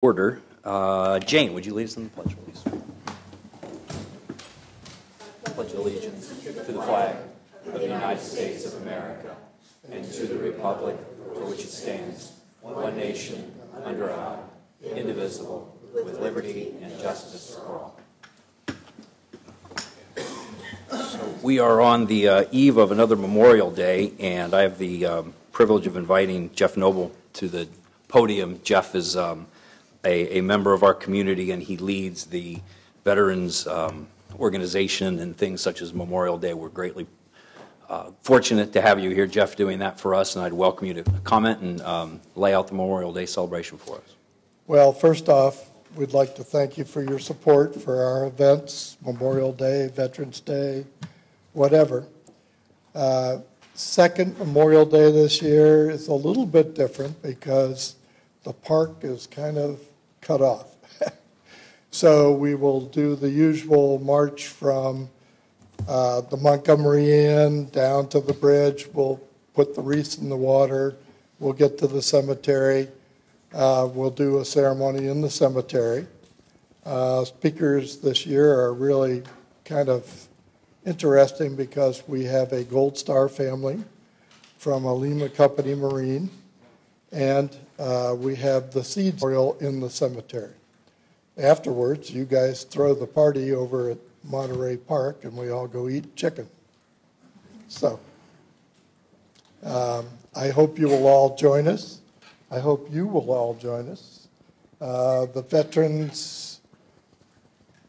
Order. Jane, would you lead us in the pledge, please? Pledge allegiance to the flag of the United States of America and to the republic for which it stands, one nation, under God, indivisible, with liberty and justice for all. So we are on the eve of another Memorial Day, and I have the privilege of inviting Jeff Noble to the podium. Jeff is a member of our community, and he leads the veterans organization and things such as Memorial Day. We're greatly fortunate to have you here, Jeff, doing that for us, and I'd welcome you to comment and lay out the Memorial Day celebration for us. Well, first off, we'd like to thank you for your support for our events, Memorial Day, Veterans Day, whatever. Second Memorial Day this year is a little bit different because the park is kind of cut off. So we will do the usual march from the Montgomery Inn down to the bridge. We'll put the wreaths in the water. We'll get to the cemetery. We'll do a ceremony in the cemetery. Speakers this year are really kind of interesting because we have a Gold Star family from a Lima Company Marine, and we have the Seeds Memorial in the cemetery. Afterwards, you guys throw the party over at Monterey Park, and we all go eat chicken. So I hope you will all join us. I hope you will all join us. The veterans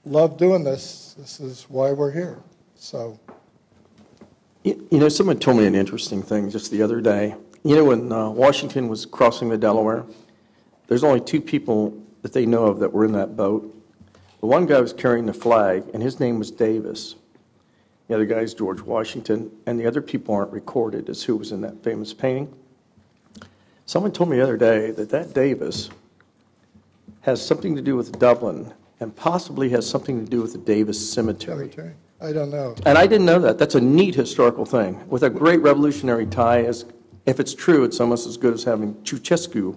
love doing this. This is why we're here. So, you know, someone told me an interesting thing just the other day. You know, when Washington was crossing the Delaware, there's only two people that they know of that were in that boat. The one guy was carrying the flag, and his name was Davis. The other guy is George Washington, and the other people aren't recorded as who was in that famous painting. Someone told me the other day that Davis has something to do with Dublin and possibly has something to do with the Davis Cemetery. I don't know. And I didn't know that. That's a neat historical thing with a great revolutionary tie. If it's true, it's almost as good as having Ceausescu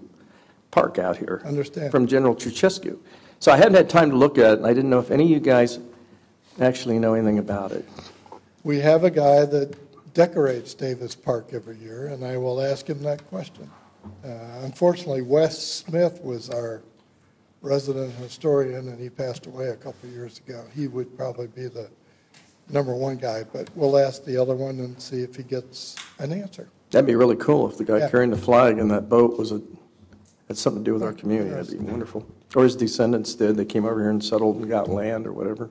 Park out here. Understand. From General Ceausescu. So I hadn't had time to look at it, and I didn't know if any of you guys actually know anything about it. We have a guy that decorates Davis Park every year, and I will ask him that question. Unfortunately, Wes Smith was our resident historian, and he passed away a couple of years ago. He would probably be the #1 guy, but we'll ask the other one and see if he gets an answer. That'd be really cool if the guy carrying the flag in that boat had something to do with our community. That'd be wonderful. Or his descendants did. They came over here and settled and got land or whatever,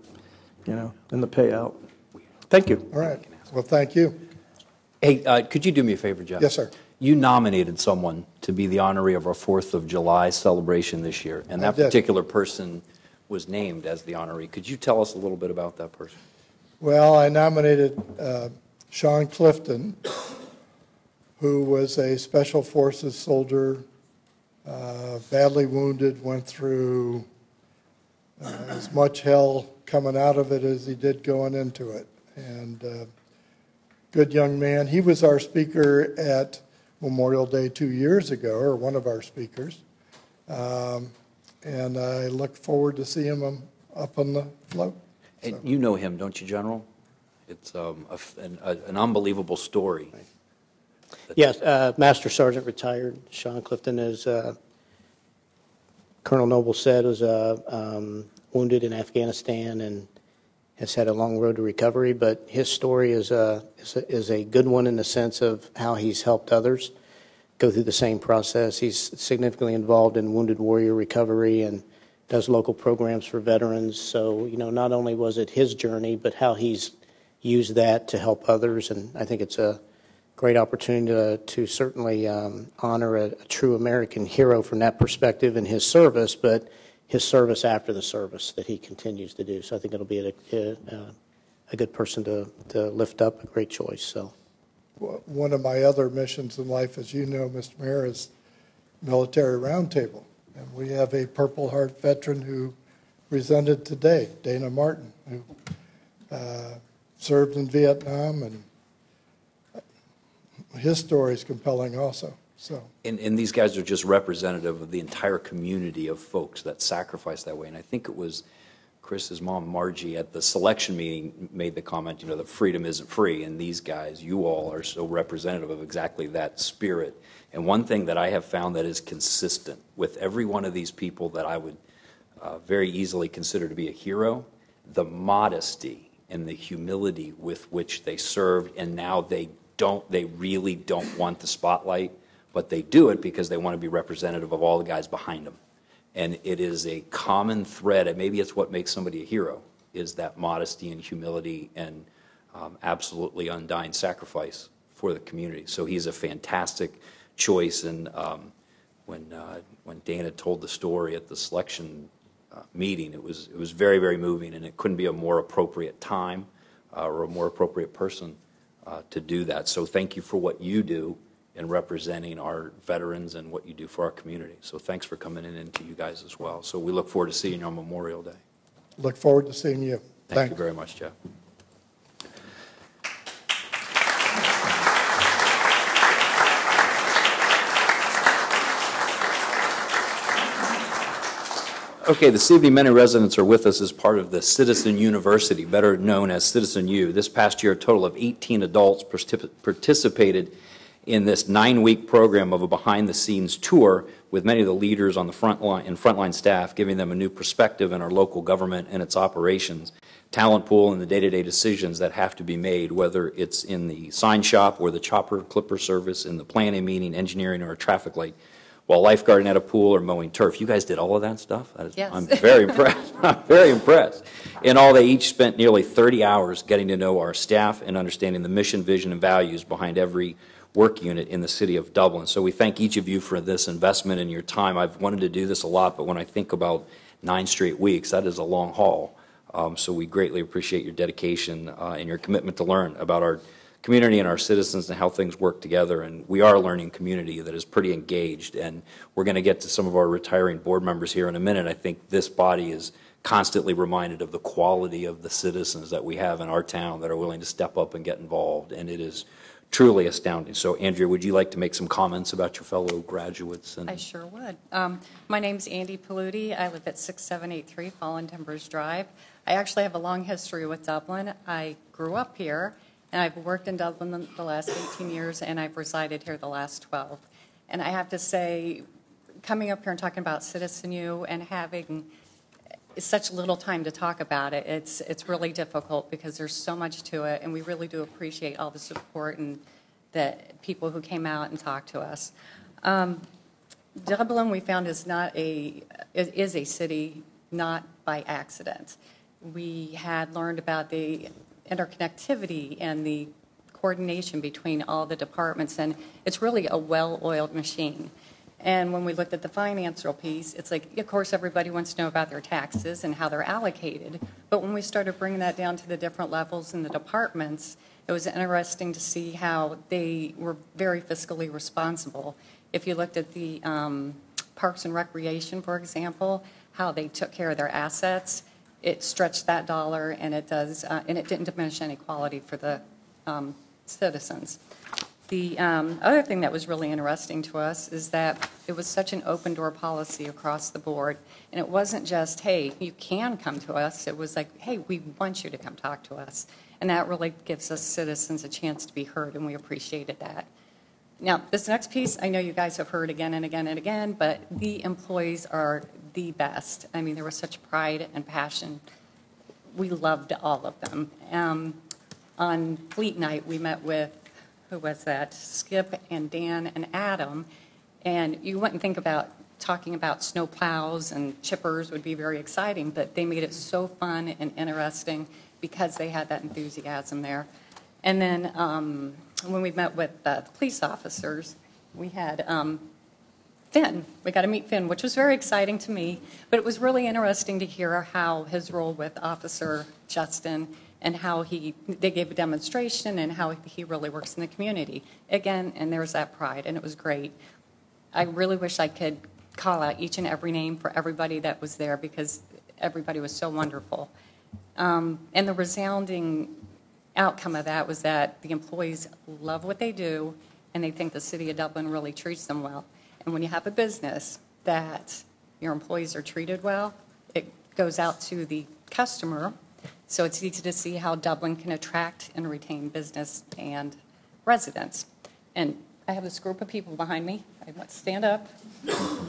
you know, and the payout. Thank you. All right. Well, thank you. Hey, could you do me a favor, Jeff? Yes, sir. You nominated someone to be the honoree of our 4th of July celebration this year, and that particular person was named as the honoree. Could you tell us a little bit about that person? Well, I nominated Sean Clifton, who was a Special Forces soldier, badly wounded, went through as much hell coming out of it as he did going into it. And good young man. He was our speaker at Memorial Day 2 years ago, or one of our speakers. And I look forward to seeing him up on the float. And you know him, don't you, General? It's an unbelievable story. Yes, Master Sergeant retired. Sean Clifton, as Colonel Noble said, was wounded in Afghanistan and has had a long road to recovery. But his story is a good one in the sense of how he's helped others go through the same process. He's significantly involved in wounded warrior recovery and does local programs for veterans. So, you know, not only was it his journey, but how he's used that to help others. And I think it's a great opportunity to certainly honor a true American hero from that perspective in his service, but his service after the service that he continues to do. So I think it'll be a good person to lift up, a great choice. So, one of my other missions in life, as you know, Mr. Mayor, is Military Roundtable. And we have a Purple Heart veteran who presented today, Dana Martin, who served in Vietnam, and his story is compelling also. So, And these guys are just representative of the entire community of folks that sacrifice that way. And I think it was Chris's mom, Margie, at the selection meeting made the comment, you know, that freedom isn't free. And these guys, you all, are so representative of exactly that spirit. And one thing that I have found that is consistent with every one of these people that I would very easily consider to be a hero, the modesty and the humility with which they served, and now they really don't want the spotlight, but they do it because they want to be representative of all the guys behind them. And it is a common thread, and maybe it's what makes somebody a hero, is that modesty and humility and absolutely undying sacrifice for the community. So he's a fantastic choice, and when Dana told the story at the selection meeting, it was very, very moving, and it couldn't be a more appropriate time or a more appropriate person to do that. So thank you for what you do in representing our veterans and what you do for our community. So thanks for coming in, and to you guys as well. So we look forward to seeing you on Memorial Day. look forward to seeing you. Thank you very much, Jeff. Okay, this evening many residents are with us as part of the Citizen University, better known as Citizen U. This past year, a total of 18 adults participated in this 9-week program of a behind-the-scenes tour with many of the leaders on the front line and frontline staff, giving them a new perspective in our local government and its operations, talent pool, and the day-to-day decisions that have to be made, whether it's in the sign shop or the chopper clipper service, in the planning meeting, engineering, or a traffic light, while lifeguarding at a pool or mowing turf. You guys did all of that stuff? Yes. I'm very impressed. I'm very impressed. In all, they each spent nearly 30 hours getting to know our staff and understanding the mission, vision, and values behind every work unit in the city of Dublin. So we thank each of you for this investment in your time. I've wanted to do this a lot, but when I think about 9 straight weeks, that is a long haul. So we greatly appreciate your dedication and your commitment to learn about our community and our citizens and how things work together. And we are a learning community that is pretty engaged. And we're going to get to some of our retiring board members here in a minute. I think this body is constantly reminded of the quality of the citizens that we have in our town that are willing to step up and get involved. And it is truly astounding. So, Andrea, would you like to make some comments about your fellow graduates? I sure would. My name's Andy Paludi. I live at 6783 Fallen Timbers Drive. I actually have a long history with Dublin. I grew up here, and I've worked in Dublin the last 18 years, and I've resided here the last 12. And I have to say, coming up here and talking about Citizen U and having such little time to talk about it, it's really difficult because there's so much to it, and we really do appreciate all the support and the people who came out and talked to us. Dublin, we found, is a city not by accident. We had learned about the interconnectivity and the coordination between all the departments, and it's really a well-oiled machine. And when we looked at the financial piece, it's like, of course, everybody wants to know about their taxes and how they're allocated. But when we started bringing that down to the different levels in the departments, it was interesting to see how they were very fiscally responsible. If you looked at the Parks and Recreation, for example, how they took care of their assets, it stretched that dollar, and it didn't diminish any quality for the citizens. The other thing that was really interesting to us is that it was such an open-door policy across the board. And it wasn't just, hey, you can come to us. It was like, hey, we want you to come talk to us. And that really gives us citizens a chance to be heard, and we appreciated that. Now, this next piece, I know you guys have heard again and again and again, but the employees are the best. I mean, there was such pride and passion. We loved all of them. On Fleet Night, we met with, who was that? Skip and Dan and Adam. And you wouldn't think about talking about snow plows and chippers would be very exciting, but they made it so fun and interesting because they had that enthusiasm there. And then when we met with the police officers, we had Finn. We got to meet Finn, which was very exciting to me, but it was really interesting to hear how his role with Officer Justin and how they gave a demonstration and how he really works in the community. Again, and there was that pride, and it was great. I really wish I could call out each and every name for everybody that was there because everybody was so wonderful. And the resounding outcome of that was that the employees love what they do, and they think the city of Dublin really treats them well. And when you have a business that your employees are treated well, it goes out to the customer, so it's easy to see how Dublin can attract and retain business and residents. And I have this group of people behind me. I want to stand up.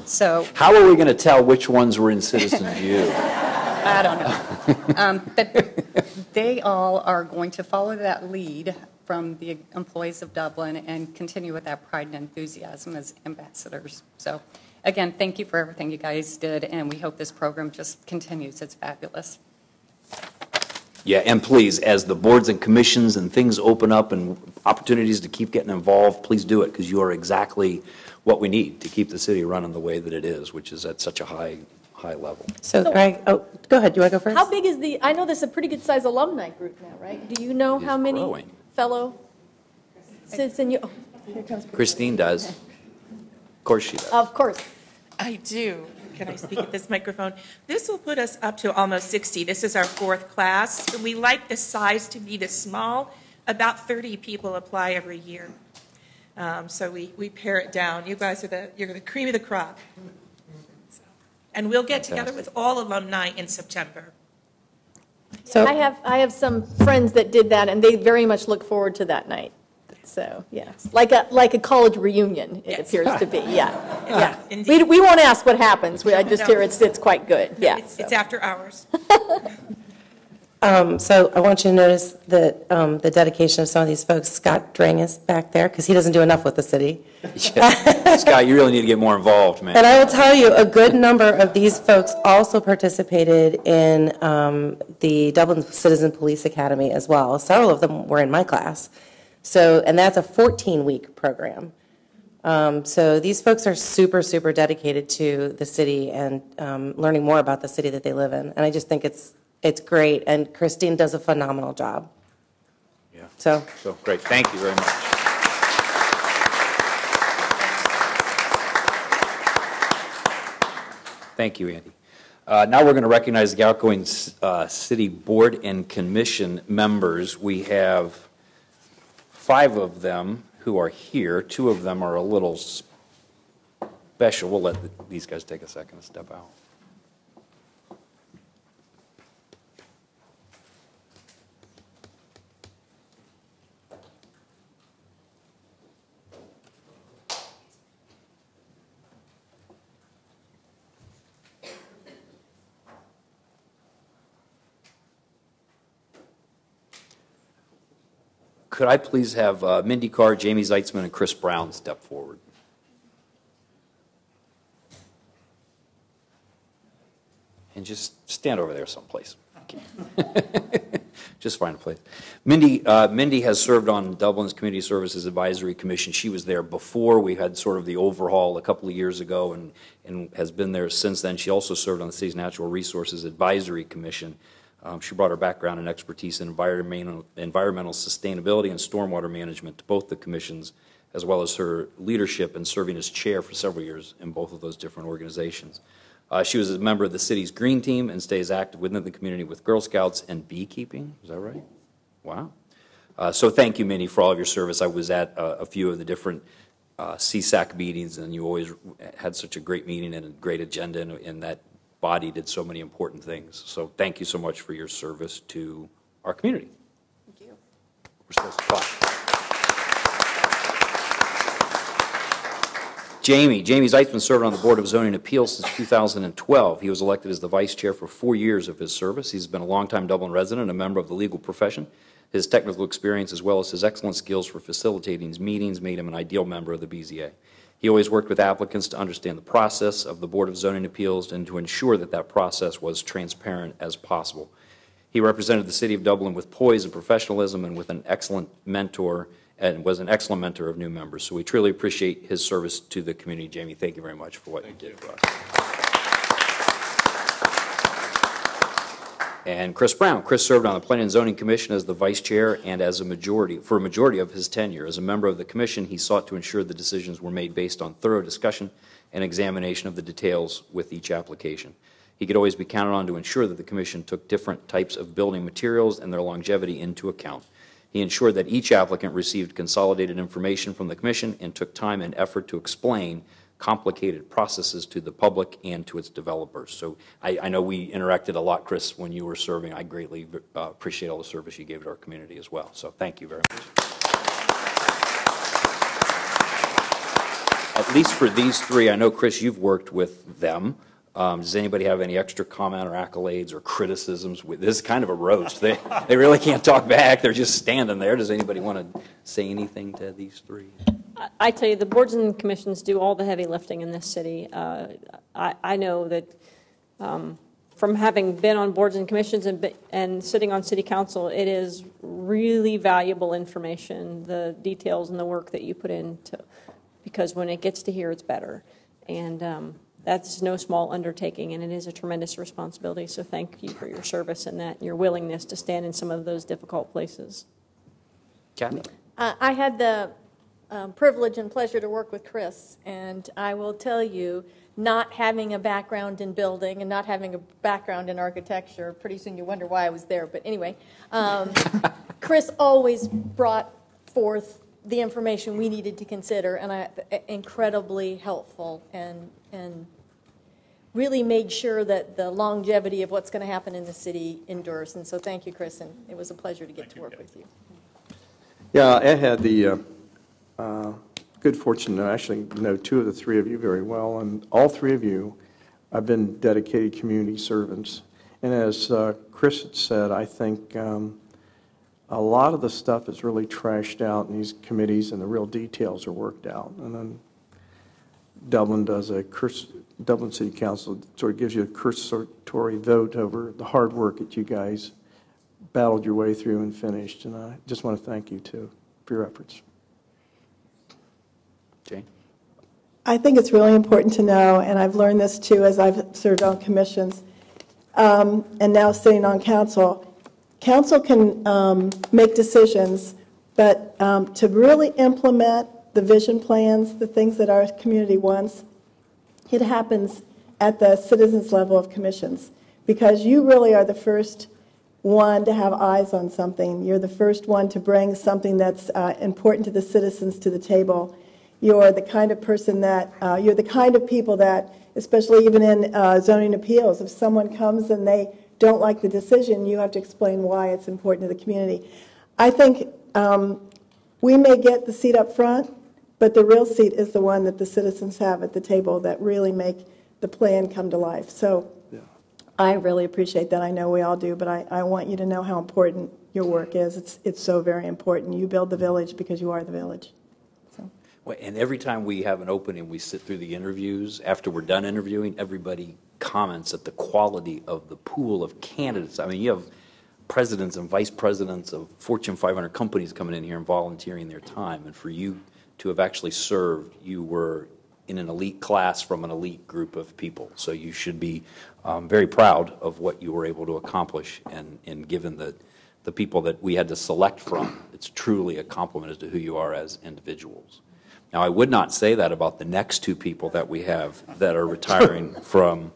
So How are we going to tell which ones were in Citizen View? I don't know. But they all are going to follow that lead from the employees of Dublin and continue with that pride and enthusiasm as ambassadors. So again, thank you for everything you guys did, and we hope this program just continues. It's fabulous. Yeah, and please, as the boards and commissions and things open up and opportunities to keep getting involved, please do it, because you are exactly what we need to keep the city running the way that it is, which is at such a high level. So, Greg, go ahead. Do you want to go first? How big is I know there's a pretty good sized alumni group now, right? Do you know It how is many growing. fellow citizen you, oh, here comes Christine does. Of course she does. Of course. I do. Can I speak at this microphone? This will put us up to almost 60. This is our 4th class. We like the size to be this small. About 30 people apply every year. So we pare it down. You guys are you're the cream of the crop. And we'll get together with all alumni in September. So, I have some friends that did that, and they very much look forward to that night. So, yes, like a college reunion, it Yes. appears to be, yeah. Yeah. Indeed. We won't ask what happens, I just No. hear it's quite good, yeah. It's after hours. so I want you to notice that the dedication of some of these folks. Scott Drang is back there because he doesn't do enough with the city. Yeah. Scott, you really need to get more involved, man. And I will tell you, a good number of these folks also participated in the Dublin Citizen Police Academy as well. Several of them were in my class. So, and that's a 14-week program. So these folks are super, super dedicated to the city and learning more about the city that they live in. And I just think it's great. And Christine does a phenomenal job. Yeah. So Great. Thank you very much. Thank you, Andy. Now we're going to recognize the outgoing city board and commission members. We have 5 of them who are here. 2 of them are a little special. We'll let these guys take a second to step out. Could I please have Mindy Carr, Jamie Zeitzman, and Chris Brown step forward? And just stand over there someplace. Just find a place. Mindy has served on Dublin's Community Services Advisory Commission. She was there before we had sort of the overhaul a couple of years ago and has been there since then. She also served on the city's Natural Resources Advisory Commission. She brought her background and expertise in environmental sustainability and stormwater management to both the commissions, as well as her leadership in serving as chair for several years in both of those different organizations. She was a member of the city's Green Team and stays active within the community with Girl Scouts and beekeeping. Is that right? Wow. So thank you, Minnie, for all of your service. I was at a few of the different CSAC meetings, and you always had such a great meeting and a great agenda, and that body did so many important things. So thank you so much for your service to our community. Thank you. We're supposed to clap. Jamie Zeitzman served on the Board of Zoning Appeals since 2012. He was elected as the vice chair for 4 years of his service. He's been a longtime Dublin resident, a member of the legal profession. His technical experience, as well as his excellent skills for facilitating his meetings, made him an ideal member of the BZA. He always worked with applicants to understand the process of the Board of Zoning Appeals and to ensure that that process was transparent as possible. He represented the city of Dublin with poise and professionalism and with an excellent mentor, and was an excellent mentor of new members. So we truly appreciate his service to the community. Jamie, thank you very much for what you did for us. And Chris Brown. Chris served on the Planning and Zoning Commission as the vice chair and as a majority of his tenure. As a member of the commission, he sought to ensure the decisions were made based on thorough discussion and examination of the details with each application. He could always be counted on to ensure that the commission took different types of building materials and their longevity into account. He ensured that each applicant received consolidated information from the commission and took time and effort to explain complicated processes to the public and to its developers. So I know we interacted a lot, Chris, when you were serving. I greatly appreciate all the service you gave to our community as well. So thank you very much. At least for these three, I know, Chris, you've worked with them. Does anybody have any extra comment or accolades or criticisms? This is kind of a roast. They really can't talk back. They're just standing there. Does anybody want to say anything to these three? I tell you, the boards and commissions do all the heavy lifting in this city. I know that from having been on boards and commissions and sitting on city council, it is really valuable information, the details and the work that you put into, because when it gets to here, it's better. And that's no small undertaking, and it is a tremendous responsibility. So thank you for your service and that, and your willingness to stand in some of those difficult places. Kathy? I had the privilege and pleasure to work with Chris, and I will tell you, not having a background in building and not having a background in architecture, pretty soon you wonder why I was there, but anyway, Chris always brought forth the information we needed to consider, and incredibly helpful, and really made sure that the longevity of what's going to happen in the city endures. And so thank you, Chris, and it was a pleasure to get to work with you. Yeah, I had the good fortune to actually know two of the three of you very well, and all three of you have been dedicated community servants. And as Chris had said, I think a lot of the stuff is really trashed out in these committees, and the real details are worked out. And then Dublin Dublin City Council sort of gives you a cursory vote over the hard work that you guys battled your way through and finished. And I just want to thank you, too, for your efforts. Jane? I think it's really important to know, and I've learned this, too, as I've served on commissions and now sitting on council. Council can make decisions, but to really implement the vision plans, the things that our community wants, it happens at the citizens level of commissions, because you really are the first one to have eyes on something. You're the first one to bring something that's important to the citizens to the table. You're the kind of person that, you're the kind of people that, especially even in zoning appeals, if someone comes and they don't like the decision, you have to explain why it's important to the community. I think we may get the seat up front, but the real seat is the one that the citizens have at the table that really make the plan come to life. So yeah. I really appreciate that. I know we all do, but I want you to know how important your work is. It's so very important. You build the village because you are the village. So. Well, and every time we have an opening, we sit through the interviews. After we're done interviewing, everybody comments at the quality of the pool of candidates. I mean, you have presidents and vice presidents of Fortune 500 companies coming in here and volunteering their time. And for you to have actually served, you were in an elite class from an elite group of people. So you should be very proud of what you were able to accomplish. And given the people that we had to select from, it's truly a compliment as to who you are as individuals. Now, I would not say that about the next two people that we have that are retiring from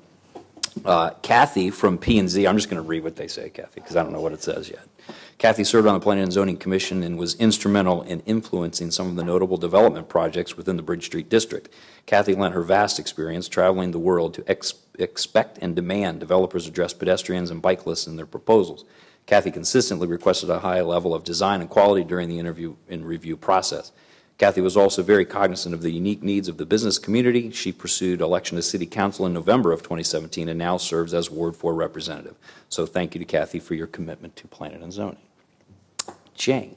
Kathy from P&Z. I'm just going to read what they say, Kathy, because I don't know what it says yet. Kathy served on the Planning and Zoning Commission and was instrumental in influencing some of the notable development projects within the Bridge Street District. Kathy lent her vast experience traveling the world to expect and demand developers address pedestrians and bikelists in their proposals. Kathy consistently requested a high level of design and quality during the interview and review process. Kathy was also very cognizant of the unique needs of the business community. She pursued election to City Council in November of 2017 and now serves as Ward 4 representative. So thank you to Kathy for your commitment to planning and zoning. Jane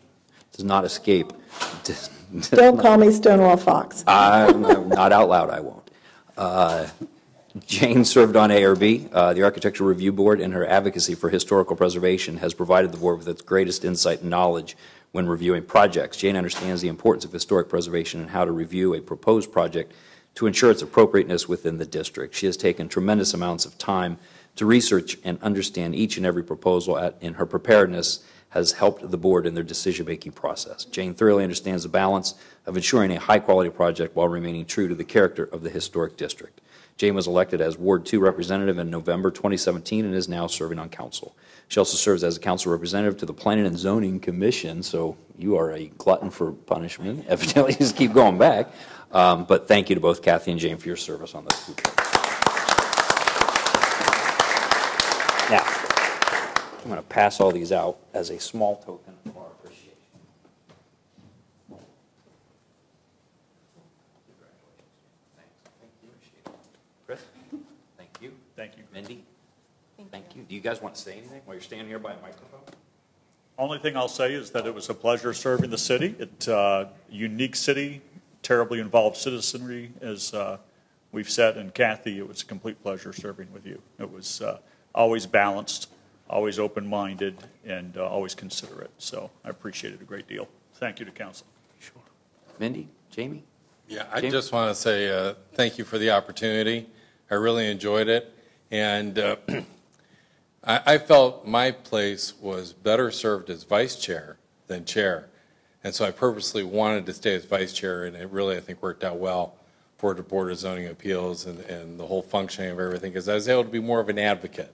does not escape. Don't call me Stonewall Fox. Not out loud, I won't. Jane served on ARB, the Architectural Review Board, and her advocacy for historical preservation has provided the board with its greatest insight and knowledge when reviewing projects. Jane understands the importance of historic preservation and how to review a proposed project to ensure its appropriateness within the district. She has taken tremendous amounts of time to research and understand each and every proposal, and her preparedness has helped the board in their decision-making process. Jane thoroughly understands the balance of ensuring a high-quality project while remaining true to the character of the historic district. Jane was elected as Ward 2 representative in November 2017 and is now serving on council. She also serves as a council representative to the Planning and Zoning Commission, so you are a glutton for punishment. Evidently, just keep going back. But thank you to both Kathy and Jane for your service on those two boards. Now, I'm going to pass all these out as a small token of our appreciation. Chris? Thank you. Thank you. Mindy? Thank you. Do you guys want to say anything while you're standing here by a microphone? Only thing I'll say is that it was a pleasure serving the city. It's a unique city, terribly involved citizenry, as we've said. And Kathy, it was a complete pleasure serving with you. It was always balanced, always open-minded, and always considerate. So I appreciate it a great deal. Thank you to council. Sure. Mindy? Jamie? Yeah, I Jamie? just want to say thank you for the opportunity. I really enjoyed it. And I felt my place was better served as vice chair than chair. And so I purposely wanted to stay as vice chair, and it really, I think, worked out well for the Board of Zoning Appeals and the whole functioning of everything, because I was able to be more of an advocate.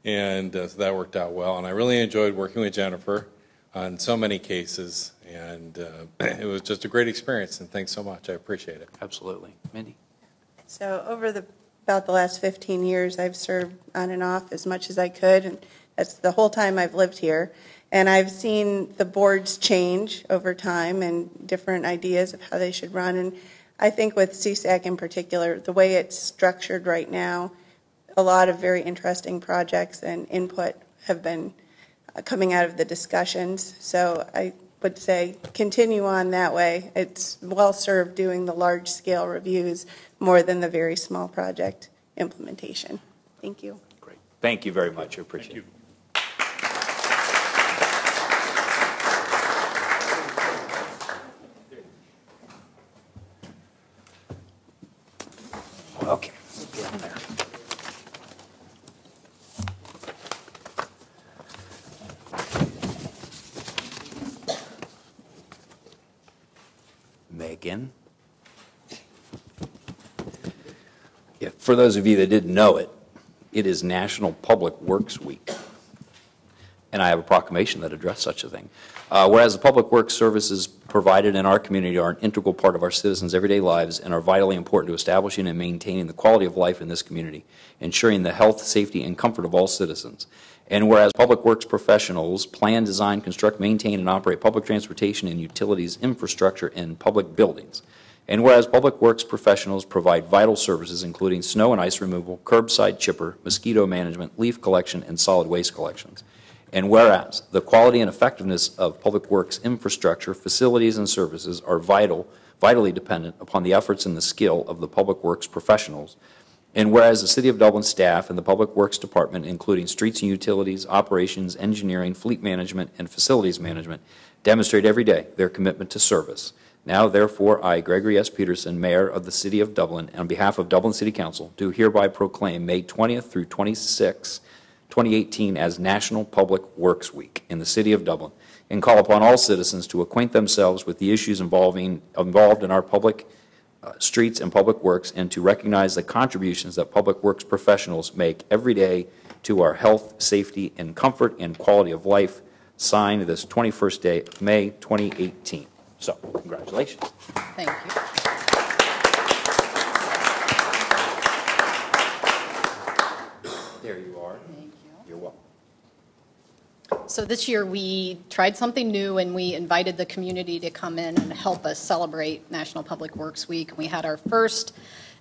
And so that worked out well. And I really enjoyed working with Jennifer on so many cases, and it was just a great experience, and thanks so much. I appreciate it. Absolutely. Mindy? So over about the last 15 years, I've served on and off as much as I could, and that's the whole time I've lived here. And I've seen the boards change over time and different ideas of how they should run. And I think with CSAC in particular, the way it's structured right now, a lot of very interesting projects and input have been coming out of the discussions. So I would say continue on that way. It's well served doing the large scale reviews more than the very small project implementation. Thank you. Great. Thank you very much. I appreciate it. Okay, get in there. Megan. Yeah, for those of you that didn't know it, it is National Public Works Week. And I have a proclamation that addressed such a thing. Whereas the public works services provided in our community are an integral part of our citizens' everyday lives and are vitally important to establishing and maintaining the quality of life in this community, ensuring the health, safety, and comfort of all citizens. And whereas public works professionals plan, design, construct, maintain, and operate public transportation and utilities infrastructure in public buildings. And whereas public works professionals provide vital services including snow and ice removal, curbside chipper, mosquito management, leaf collection, and solid waste collections. And whereas the quality and effectiveness of public works infrastructure, facilities, and services are vitally dependent upon the efforts and the skill of the public works professionals. And whereas the City of Dublin staff and the Public Works Department, including streets and utilities, operations, engineering, fleet management, and facilities management, demonstrate every day their commitment to service. Now, therefore, I, Gregory S. Peterson, Mayor of the City of Dublin, on behalf of Dublin City Council, do hereby proclaim May 20th through 26th, 2018 as National Public Works Week in the City of Dublin, and call upon all citizens to acquaint themselves with the issues involved in our public streets and public works, and to recognize the contributions that public works professionals make every day to our health, safety, and comfort and quality of life. Signed this 21st day of May 2018. So, congratulations. Thank you. There you are. Thank you. You're welcome. So this year we tried something new and we invited the community to come in and help us celebrate National Public Works Week. We had our first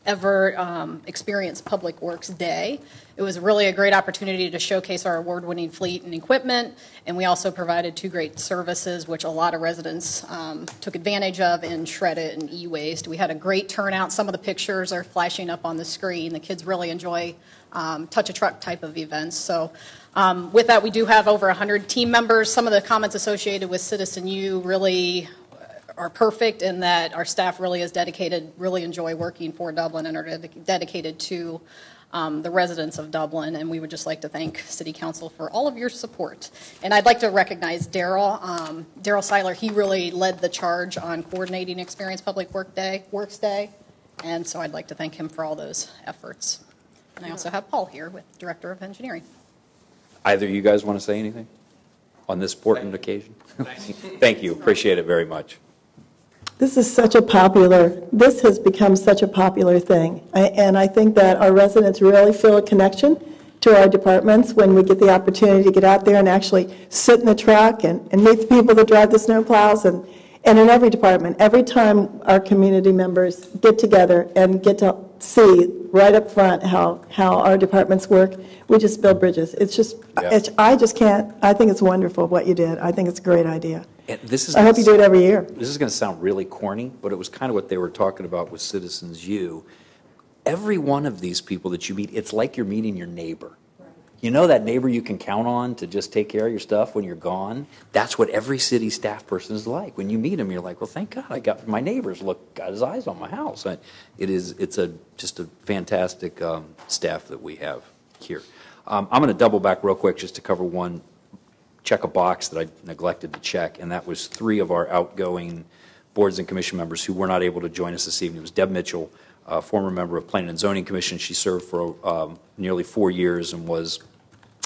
ever Experience Public Works Day. It was really a great opportunity to showcase our award-winning fleet and equipment, and we also provided 2 great services which a lot of residents took advantage of in Shred It and E-Waste. We had a great turnout. Some of the pictures are flashing up on the screen. The kids really enjoy touch-a-truck type of events. So with that, we do have over 100 team members. Some of the comments associated with Citizen U really are perfect in that our staff really is dedicated, really enjoy working for Dublin, and are dedicated to the residents of Dublin. And we would just like to thank City Council for all of your support. And I'd like to recognize Daryl. Daryl Seiler, he really led the charge on coordinating Experience Public Works Day. And so I'd like to thank him for all those efforts. And I also have Paul here with Director of Engineering. Either of you guys want to say anything on this important occasion? Thank you. Appreciate it very much. This has become such a popular thing. And I think that our residents really feel a connection to our departments when we get the opportunity to get out there and actually sit in the truck and meet the people that drive the snowplows. And in every department, every time our community members get together and get to see right up front how our departments work, we just build bridges. It's just, I think it's wonderful what you did. I think it's a great idea. I hope you do it every year. This is going to sound really corny, but it was kind of what they were talking about with Citizens U. Every one of these people that you meet, it's like you're meeting your neighbor. You know that neighbor you can count on to just take care of your stuff when you're gone? That's what every city staff person is like. When you meet them, you're like, well, thank God I got my neighbors got his eyes on my house. It's just a fantastic staff that we have here. I'm going to double back real quick just to cover one, check a box that I neglected to check, and that was 3 of our outgoing boards and commission members who were not able to join us this evening. It was Deb Mitchell, a former member of Planning and Zoning Commission. She served for nearly 4 years and was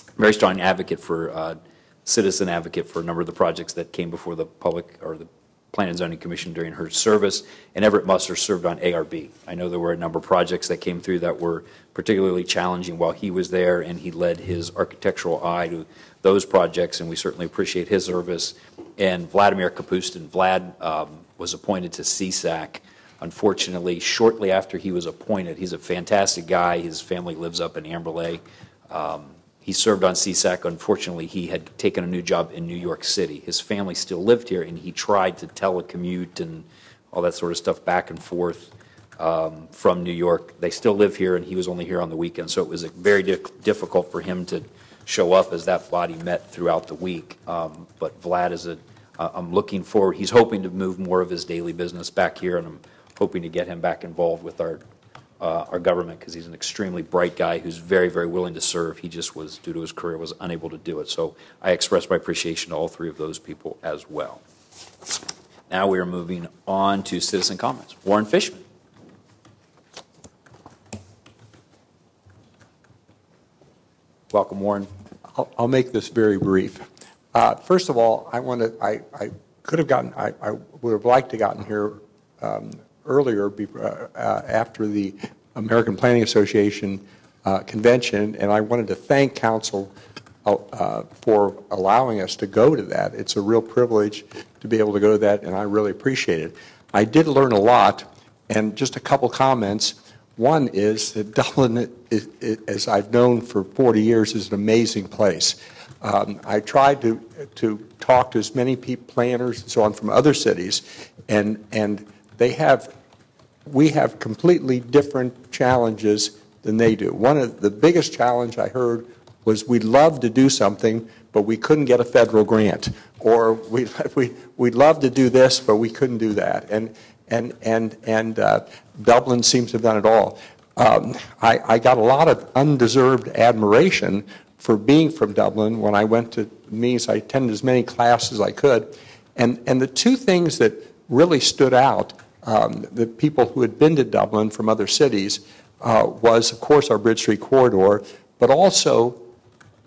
a very strong advocate for citizen advocate for a number of the projects that came before the public or the Planning and Zoning Commission during her service. And Everett Musser served on ARB. I know there were a number of projects that came through that were particularly challenging while he was there, and he led his architectural eye to those projects, and we certainly appreciate his service. And Vladimir Kapustin, Vlad was appointed to CSAC. Unfortunately, shortly after he was appointed, he's a fantastic guy. His family lives up in Amberley. He served on CSAC. Unfortunately, he had taken a new job in New York City. His family still lived here, and he tried to telecommute and all that sort of stuff back and forth from New York. They still live here, and he was only here on the weekend, so it was very difficult for him to show up as that body met throughout the week. But Vlad is I'm looking forward. He's hoping to move more of his daily business back here, and I'm hoping to get him back involved with our government, because he's an extremely bright guy who's very, very willing to serve. He just was, due to his career, was unable to do it. So I express my appreciation to all 3 of those people as well. Now we are moving on to citizen comments. Warren Fishman. Welcome, Warren. I'll make this very brief. First of all, I would have liked to gotten here earlier after the American Planning Association convention, and I wanted to thank council for allowing us to go to that. It's a real privilege to be able to go to that, and I really appreciate it. I did learn a lot, and just a couple comments. One is that Dublin, as I've known for 40 years, is an amazing place. I tried to talk to as many planners and so on from other cities, and we have completely different challenges than they do. One of the biggest challenge I heard was we'd love to do something, but we couldn't get a federal grant, or we'd love to do this, but we couldn't do that. And Dublin seems to have done it all. I got a lot of undeserved admiration for being from Dublin. When I went to meetings, I attended as many classes as I could. And the 2 things that really stood out, the people who had been to Dublin from other cities, was, of course, our Bridge Street corridor, but also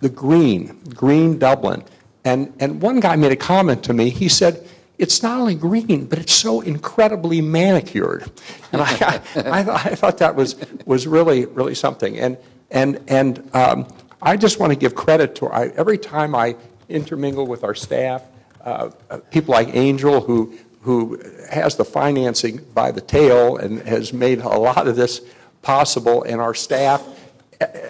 the green Dublin. And one guy made a comment to me. He said, it's not only green, but it's so incredibly manicured. And I thought that was really, really something. And I just want to give credit to every time I intermingle with our staff, people like Angel, who has the financing by the tail and has made a lot of this possible, and our staff,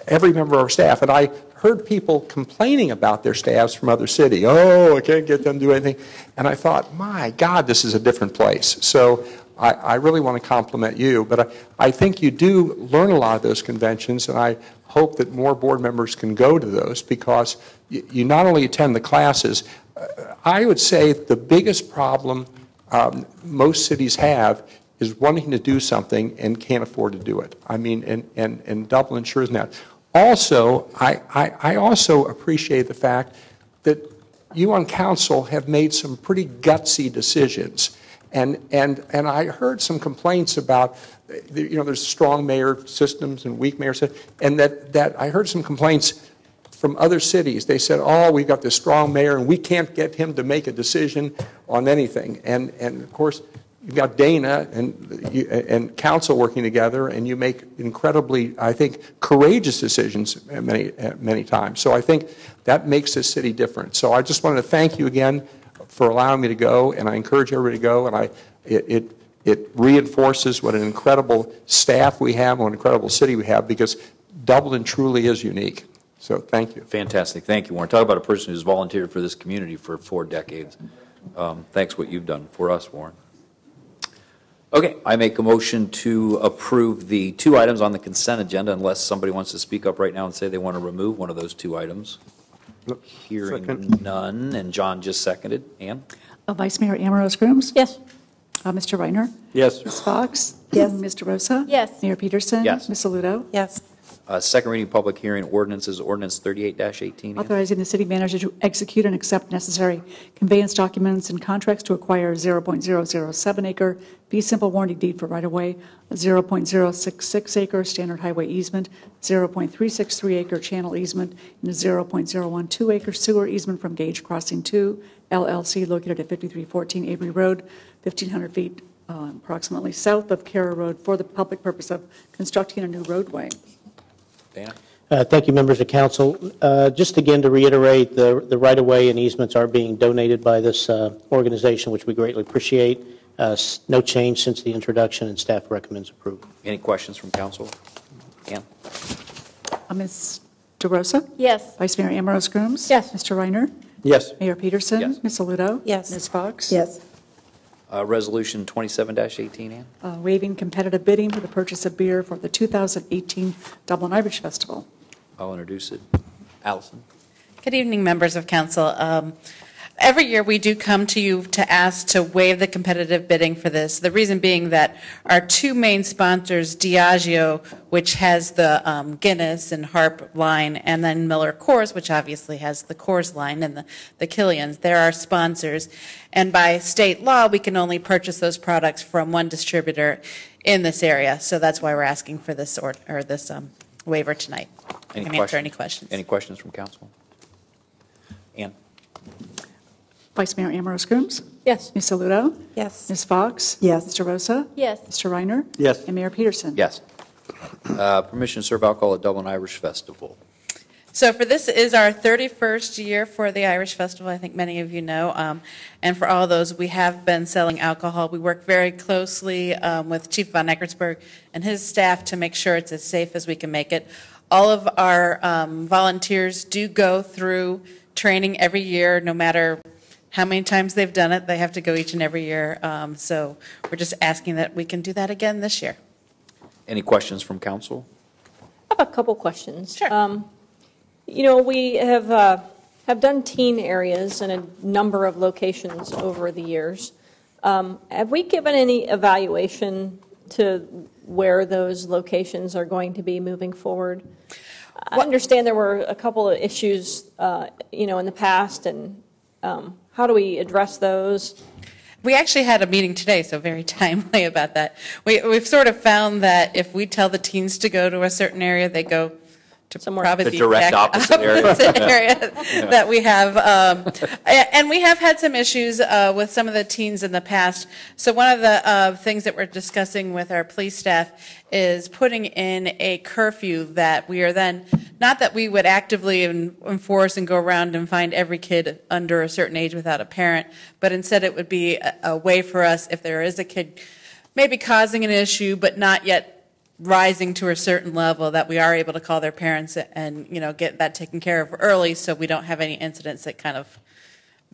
every member of our staff. And I heard people complaining about their staffs from other cities. Oh, I can't get them to do anything. And I thought, my God, this is a different place. So I really want to compliment you. But I think you do learn a lot of those conventions, and I hope that more board members can go to those, because you not only attend the classes. I would say the biggest problem most cities have is wanting to do something and can't afford to do it. I mean, and Dublin sure isn't that. Also, I also appreciate the fact that you on council have made some pretty gutsy decisions. And I heard some complaints about, there's strong mayor systems and weak mayor systems, and that I heard some complaints from other cities. They said, oh, we've got this strong mayor and we can't get him to make a decision on anything. And of course, you've got Dana and council working together, and you make incredibly, I think, courageous decisions many times. So I think that makes this city different. So I just wanted to thank you again for allowing me to go, and I encourage everybody to go. And it reinforces what an incredible staff we have, what an incredible city we have, because Dublin truly is unique. So thank you. Fantastic. Thank you, Warren. Talk about a person who's volunteered for this community for 4 decades. Thanks what you've done for us, Warren. Okay, I make a motion to approve the 2 items on the consent agenda unless somebody wants to speak up right now and say they want to remove one of those 2 items. Hearing none, and John just seconded. Ann? Vice Mayor Ambrose Grooms? Yes. Mr. Reiner? Yes. Ms. Fox? Yes. Mr. Rosa? Yes. Mayor Peterson? Yes. Ms. Saludo? Yes. Second reading public hearing ordinances, ordinance 38-18. Authorizing the city manager to execute and accept necessary conveyance documents and contracts to acquire a 0.007 acre fee simple warranty deed for right-of-way, a 0.066 acre standard highway easement, 0.363 acre channel easement, and a 0.012 acre sewer easement from Gage Crossing 2 LLC located at 5314 Avery Road, 1,500 feet approximately south of Carroll Road for the public purpose of constructing a new roadway. Dana? Thank you, members of council. Just again to reiterate, the right-of-way and easements are being donated by this organization, which we greatly appreciate. No change since the introduction, and staff recommends approval. Any questions from council? Ann? Ms. DeRosa? Yes. Vice Mayor Ambrose Grooms? Yes. Mr. Reiner? Yes. Mayor Peterson? Yes. Ms. Saludo? Yes. Ms. Fox? Yes. Resolution 27-18, Ann? Waiving competitive bidding for the purchase of beer for the 2018 Dublin Irish Festival. I'll introduce it. Allison? Good evening, members of council. Every year we do come to you to ask to waive the competitive bidding for this. The reason being that our 2 main sponsors, Diageo, which has the Guinness and Harp line, and then Miller Coors, which obviously has the Coors line and the Killians, they're our sponsors. And by state law, we can only purchase those products from one distributor in this area. So that's why we're asking for this waiver tonight. Any I can answer any questions. Any questions from council? Ann? Vice Mayor Ambrose Grooms? Yes. Ms. Saludo? Yes. Ms. Fox? Yes. Mr. Rosa? Yes. Mr. Reiner? Yes. And Mayor Peterson? Yes. Permission to serve alcohol at Dublin Irish Festival. So for this is our 31st year for the Irish Festival, I think many of you know. And for all those, we have been selling alcohol. We work very closely with Chief von Eckertsburg and his staff to make sure it's as safe as we can make it. All of our volunteers do go through training every year, no matter how many times they've done it. They have to go each and every year. So we're just asking that we can do that again this year. Any questions from council? I have a couple questions. Sure. We have done teen areas in a number of locations over the years. Have we given any evaluation to where those locations are going to be moving forward? I understand there were a couple of issues, in the past, and how do we address those? We actually had a meeting today, so very timely about that. We've sort of found that if we tell the teens to go to a certain area, they go to somewhere probably the direct opposite area, that we have. And we have had some issues with some of the teens in the past. So one of the things that we're discussing with our police staff is putting in a curfew that we are then, not that we would actively enforce and go around and find every kid under a certain age without a parent, but instead it would be a way for us, if there is a kid maybe causing an issue but not yet rising to a certain level, that we are able to call their parents and get that taken care of early, so we don't have any incidents that kind of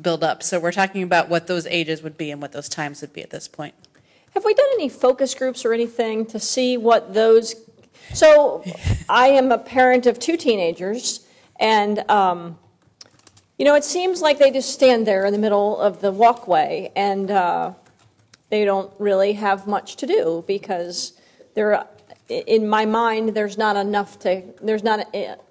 build up. So we're talking about what those ages would be and what those times would be at this point. Have we done any focus groups or anything to see what those? So I am a parent of 2 teenagers, and it seems like they just stand there in the middle of the walkway, and they don't really have much to do because they're in my mind, there's not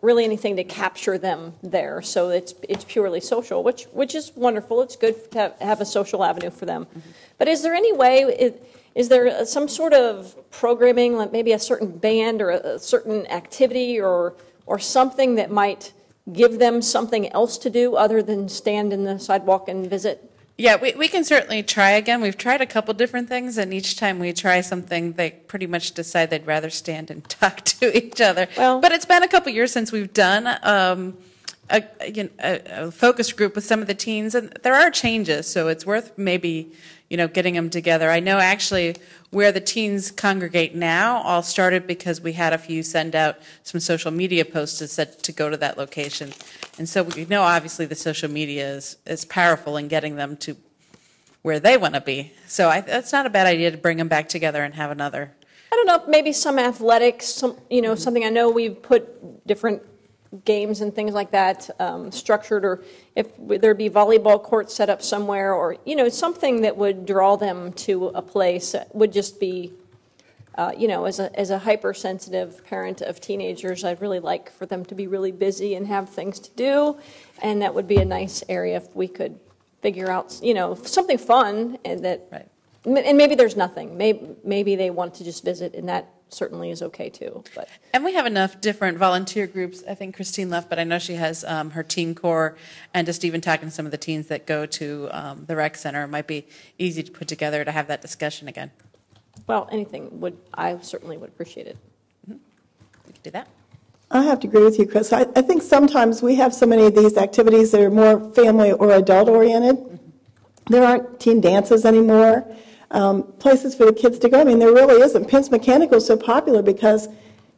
really anything to capture them there. So it's purely social, which is wonderful. It's good to have a social avenue for them. Mm-hmm. But is there any way, is there some sort of programming, like maybe a certain band or a certain activity or something that might give them something else to do other than stand in the sidewalk and visit? Yeah, we can certainly try again. We've tried a couple different things, and each time we try something, they pretty much decide they'd rather stand and talk to each other. Well, but it's been a couple years since we've done a focus group with some of the teens, and there are changes, so it's worth maybe getting them together. I know actually where the teens congregate now all started because we had a few send out some social media posts that said to go to that location. And so we know obviously the social media is powerful in getting them to where they want to be. So it's not a bad idea to bring them back together and have another. I don't know, maybe some athletics, something. I know we've put different games and things like that structured, or if there'd be volleyball courts set up somewhere, or something that would draw them to a place that would just be as a hypersensitive parent of teenagers, I'd really like for them to be really busy and have things to do, and that would be a nice area if we could figure out something fun, and that right. And maybe there's nothing, maybe they want to just visit, and that certainly is okay too. But and we have enough different volunteer groups. I think Christine left, but I know she has her teen corps, and just even talking to some of the teens that go to the rec center, it might be easy to put together to have that discussion again. Well, I certainly would appreciate it. Mm-hmm. We could do that. I have to agree with you, Chris. I think sometimes we have so many of these activities that are more family or adult oriented. Mm-hmm. There aren't teen dances anymore. Places for the kids to go. I mean, there really isn't. Pins Mechanical is so popular because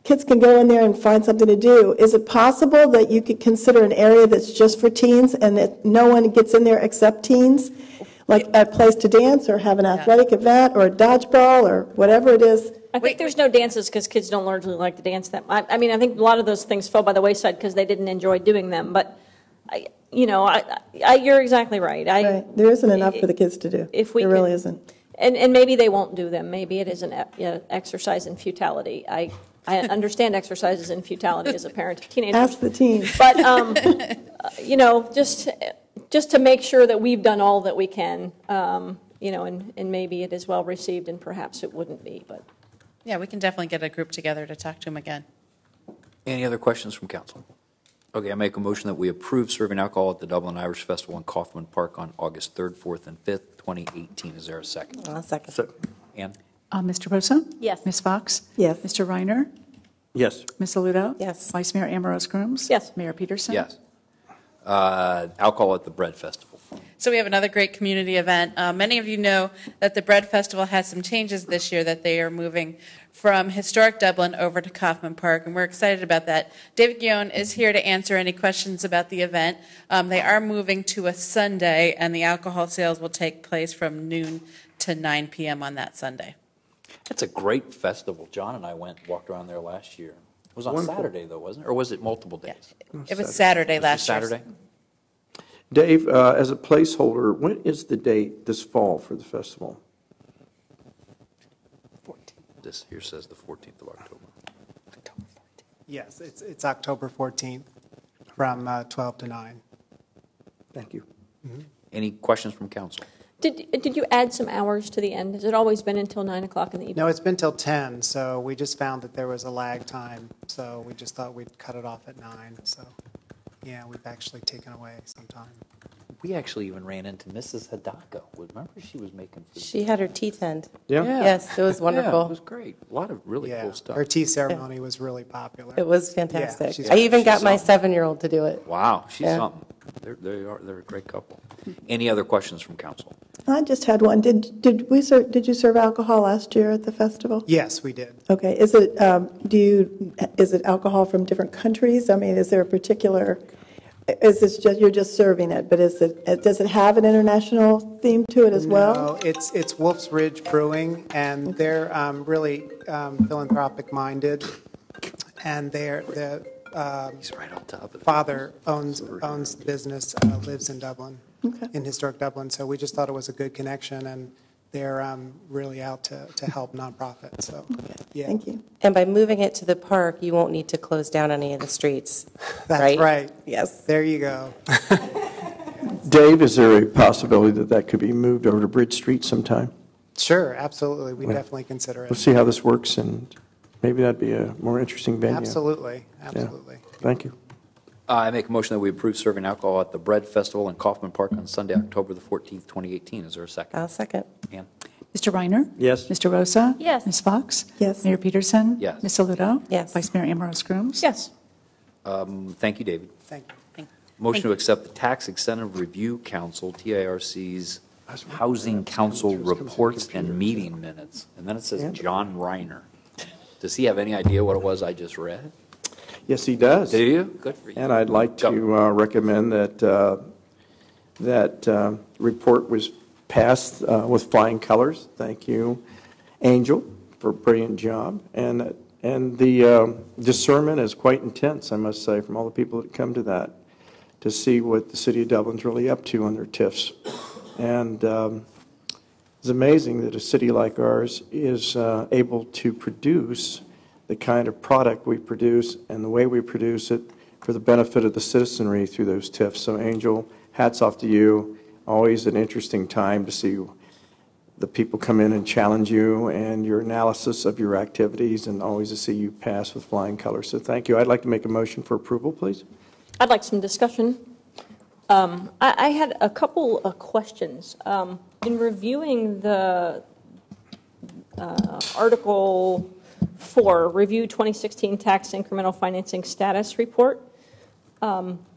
kids can go in there and find something to do. Is it possible that you could consider an area that's just for teens and that no one gets in there except teens? Like a place to dance or have an athletic event or a dodgeball or whatever it is? I think there's no dances because kids don't largely like to dance them. I mean, I think a lot of those things fell by the wayside because they didn't enjoy doing them. But, you're exactly right. Right. There isn't enough for the kids to do. There really isn't. And maybe they won't do them. Maybe it is an exercise in futility. I understand exercises in futility as a parent of teenagers. Ask the teens. But, just to make sure that we've done all that we can, and maybe it is well received and perhaps it wouldn't be. But yeah, we can definitely get a group together to talk to them again. Any other questions from council? Okay, I make a motion that we approve serving alcohol at the Dublin Irish Festival in Kaufman Park on August 3rd, 4th, and 5th, 2018. Is there a second? I'll second. Ann? Mr. Bosa? Yes. Ms. Fox? Yes. Mr. Reiner? Yes. Ms. Aludo? Yes. Vice Mayor Ambrose Grooms? Yes. Mayor Peterson? Yes. Alcohol at the Bread Festival. So we have another great community event. Many of you know that the Bread Festival has some changes this year, that they are moving from historic Dublin over to Kaufman Park, and we're excited about that. David Guillaume is here to answer any questions about the event. They are moving to a Sunday, and the alcohol sales will take place from noon to 9 p.m. on that Sunday. That's a great festival. John and I walked around there last year. It was on Saturday, though, wasn't it? Or was it multiple days? Yeah. It was Saturday last year. Saturday? Dave, as a placeholder, when is the date this fall for the festival? 14th. This here says the 14th of October. Yes, it's October 14th from 12 to 9. Thank you. Mm-hmm. Any questions from council? Did you add some hours to the end? Has it always been until 9 o'clock in the evening? No, it's been till 10, so we just found that there was a lag time, so we just thought we'd cut it off at 9. So, yeah, we've actually taken away some time. We actually even ran into Mrs. Hidako. Remember she was making food? She had her tea tent. Yeah. Yes, it was wonderful. Yeah, it was great. A lot of really cool stuff. Her tea ceremony was really popular. It was fantastic. Yeah, I even got my 7-year-old to do it. Wow, she's something. They're a great couple. Any other questions from council? I just had one. Did you serve alcohol last year at the festival? Yes, we did. Okay. Is it is it alcohol from different countries? I mean, is there a particular? Is this just you're just serving it? But does it have an international theme to it as well? No, it's Wolf's Ridge Brewing, and they're really philanthropic minded, and He's right on top of it. Father owns the business, lives in Dublin, in historic Dublin. So we just thought it was a good connection, and they're really out to help nonprofits. So, yeah. Thank you. And by moving it to the park, you won't need to close down any of the streets, That's right. Yes. There you go. Dave, is there a possibility that that could be moved over to Bridge Street sometime? Sure, absolutely. We Yeah. definitely consider it. We'll see how this works, and maybe that'd be a more interesting venue. Absolutely, Yeah. absolutely. Thank you. I make a motion that we approve serving alcohol at the Bread Festival in Kaufman Park on Sunday, October the 14th, 2018. Is there a second? I'll second. Ann? Mr. Reiner? Yes. Mr. Rosa? Yes. Ms. Fox? Yes. Mayor Peterson? Yes. Ms. Saludo? Yes. Vice Mayor Ambrose Grooms? Yes. Thank you, David. Thank you. Motion to accept the Tax Incentive Review Council, TIRC's Housing Council reports and meeting minutes. And then it says John Reiner. Does he have any idea what it was I just read? Yes, he does. Do you? Good for you. And I'd like to recommend that that report was passed with flying colors. Thank you, Angel, for a brilliant job. And the discernment is quite intense, I must say, from all the people that come to that, to see what the city of Dublin's really up to on their TIFs. And it's amazing that a city like ours is able to produce the kind of product we produce and the way we produce it for the benefit of the citizenry through those TIFs. So, Angel, hats off to you. Always an interesting time to see the people come in and challenge you and your analysis of your activities, and always to see you pass with flying colors. So thank you. I'd like to make a motion for approval, please. I'd like some discussion. I had a couple of questions. In reviewing the Article 4, Review 2016 Tax Incremental Financing Status Report,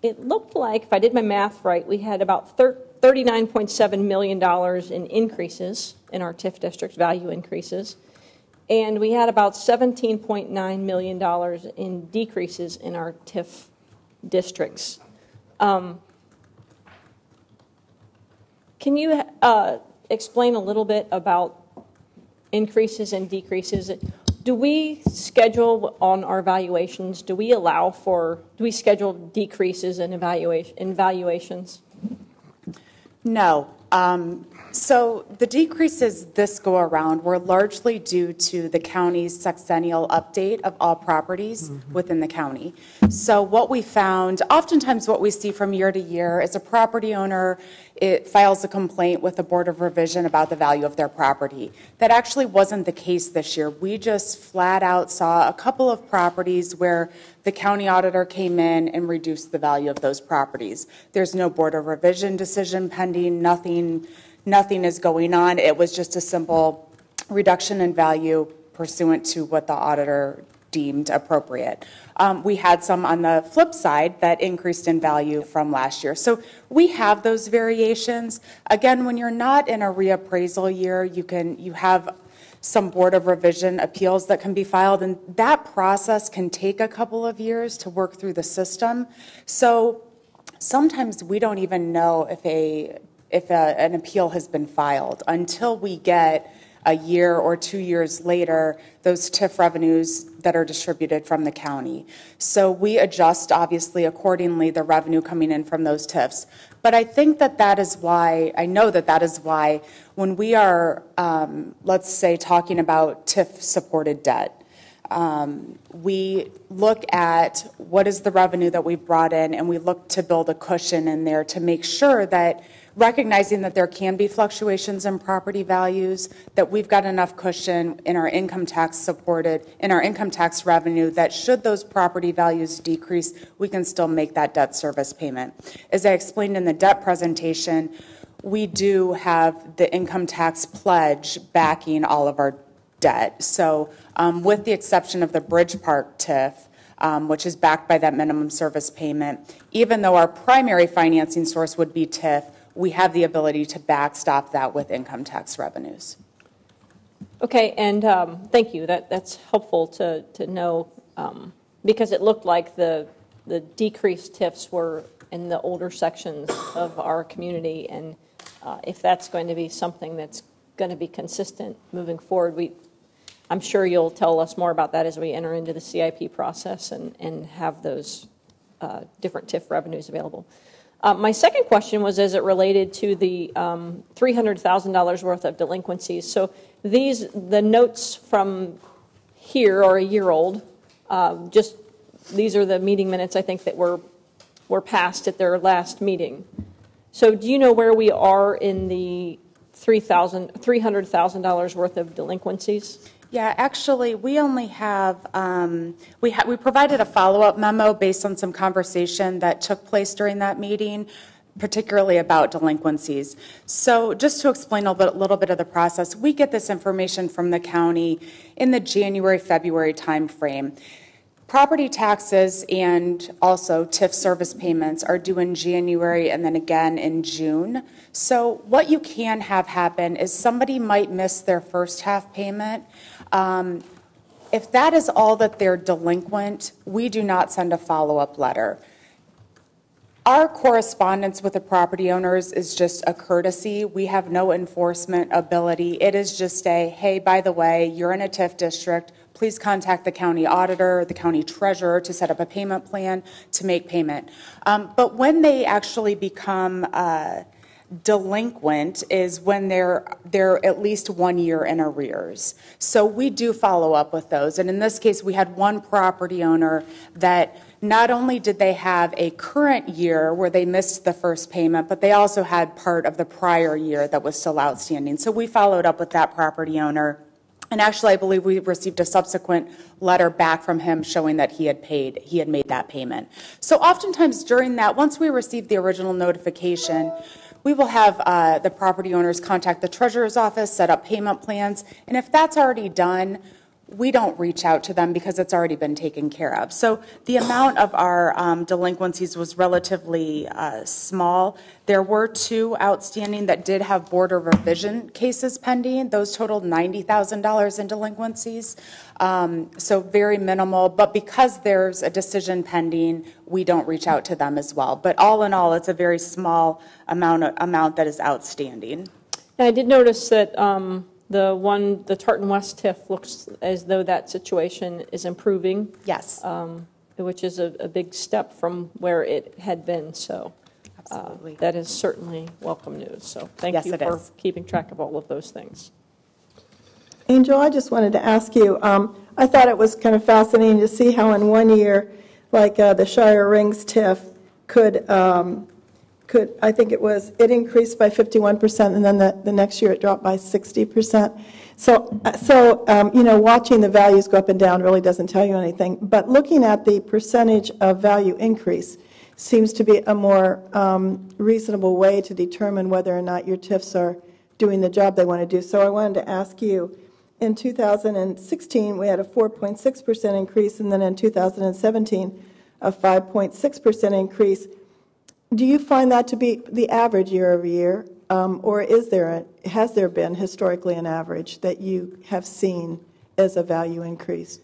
it looked like, if I did my math right, we had about $39.7 million in increases in our TIF district, value increases, and we had about $17.9 million in decreases in our TIF districts. Can you explain a little bit about increases and decreases? Do we schedule on our valuations, do we schedule decreases in valuations? No. So the decreases this go around were largely due to the county's sexennial update of all properties within the county. So what we found, oftentimes what we see from year to year is a property owner, it files a complaint with the Board of Revision about the value of their property. That actually wasn't the case this year. We just flat out saw a couple of properties where the county auditor came in and reduced the value of those properties. There's no Board of Revision decision pending, nothing is going on. It was just a simple reduction in value pursuant to what the auditor deemed appropriate. We had some on the flip side that increased in value from last year. So we have those variations. Again, when you're not in a reappraisal year, you have some Board of Revision appeals that can be filed, and that process can take a couple of years to work through the system. So sometimes we don't even know if an appeal has been filed until we get a year or 2 years later those TIF revenues that are distributed from the county. So we adjust, obviously, accordingly, the revenue coming in from those TIFs. But I think that is why, I know that is why when we are, let's say, talking about TIF-supported debt, we look at what is the revenue that we've brought in, and we look to build a cushion in there to make sure that, recognizing that there can be fluctuations in property values, that we've got enough cushion in our income tax revenue that should those property values decrease, we can still make that debt service payment. As I explained in the debt presentation, we do have the income tax pledge backing all of our debt. So with the exception of the Bridge Park TIF, which is backed by that minimum service payment, even though our primary financing source would be TIF, we have the ability to backstop that with income tax revenues. Okay, and thank you. That's helpful to know because it looked like the decreased TIFs were in the older sections of our community, and if that's going to be something that's going to be consistent moving forward, I'm sure you'll tell us more about that as we enter into the CIP process and have those different TIF revenues available. My second question was as it related to the $300,000 worth of delinquencies. So the notes from here are a year old. These are the meeting minutes, I think, that were passed at their last meeting. So do you know where we are in the $300,000 worth of delinquencies? Yeah, actually, we only have, we provided a follow-up memo based on some conversation that took place during that meeting, particularly about delinquencies. So just to explain a little bit of the process, we get this information from the county in the January-February timeframe. Property taxes and also TIF service payments are due in January and then again in June. So what you can have happen is somebody might miss their first half payment. If that is all that they're delinquent, we do not send a follow-up letter. Our correspondence with the property owners is just a courtesy. We have no enforcement ability. It is just a, hey, by the way, you're in a TIF district. Please contact the county auditor, the county treasurer to set up a payment plan to make payment. But when they actually become delinquent is when they're at least 1 year in arrears. So we do follow up with those. And in this case, we had one property owner that not only did they have a current year where they missed the first payment, but they also had part of the prior year that was still outstanding. So we followed up with that property owner. And actually, I believe we received a subsequent letter back from him showing that he had made that payment. So oftentimes during that, once we receive the original notification, we will have the property owners contact the treasurer's office, set up payment plans, and if that's already done, we don't reach out to them because it's already been taken care of. So the amount of our delinquencies was relatively small. There were 2 outstanding that did have board of revision cases pending. Those totaled $90,000 in delinquencies. So very minimal, but because there's a decision pending, we don't reach out to them as well. But all in all, it's a very small amount that is outstanding. And I did notice that the Tartan West TIF looks as though that situation is improving. Yes. Which is a big step from where it had been. So that is certainly welcome news. So thank you for keeping track of all of those things. Angel, I just wanted to ask you, I thought it was kind of fascinating to see how in 1 year, like the Shire Rings TIF I think it increased by 51%, and then the next year it dropped by 60%. So watching the values go up and down really doesn't tell you anything. But looking at the percentage of value increase seems to be a more reasonable way to determine whether or not your TIFs are doing the job they want to do. So I wanted to ask you, in 2016, we had a 4.6% increase, and then in 2017, a 5.6% increase. Do you find that to be the average year over year, or has there been historically an average that you have seen as a value increase?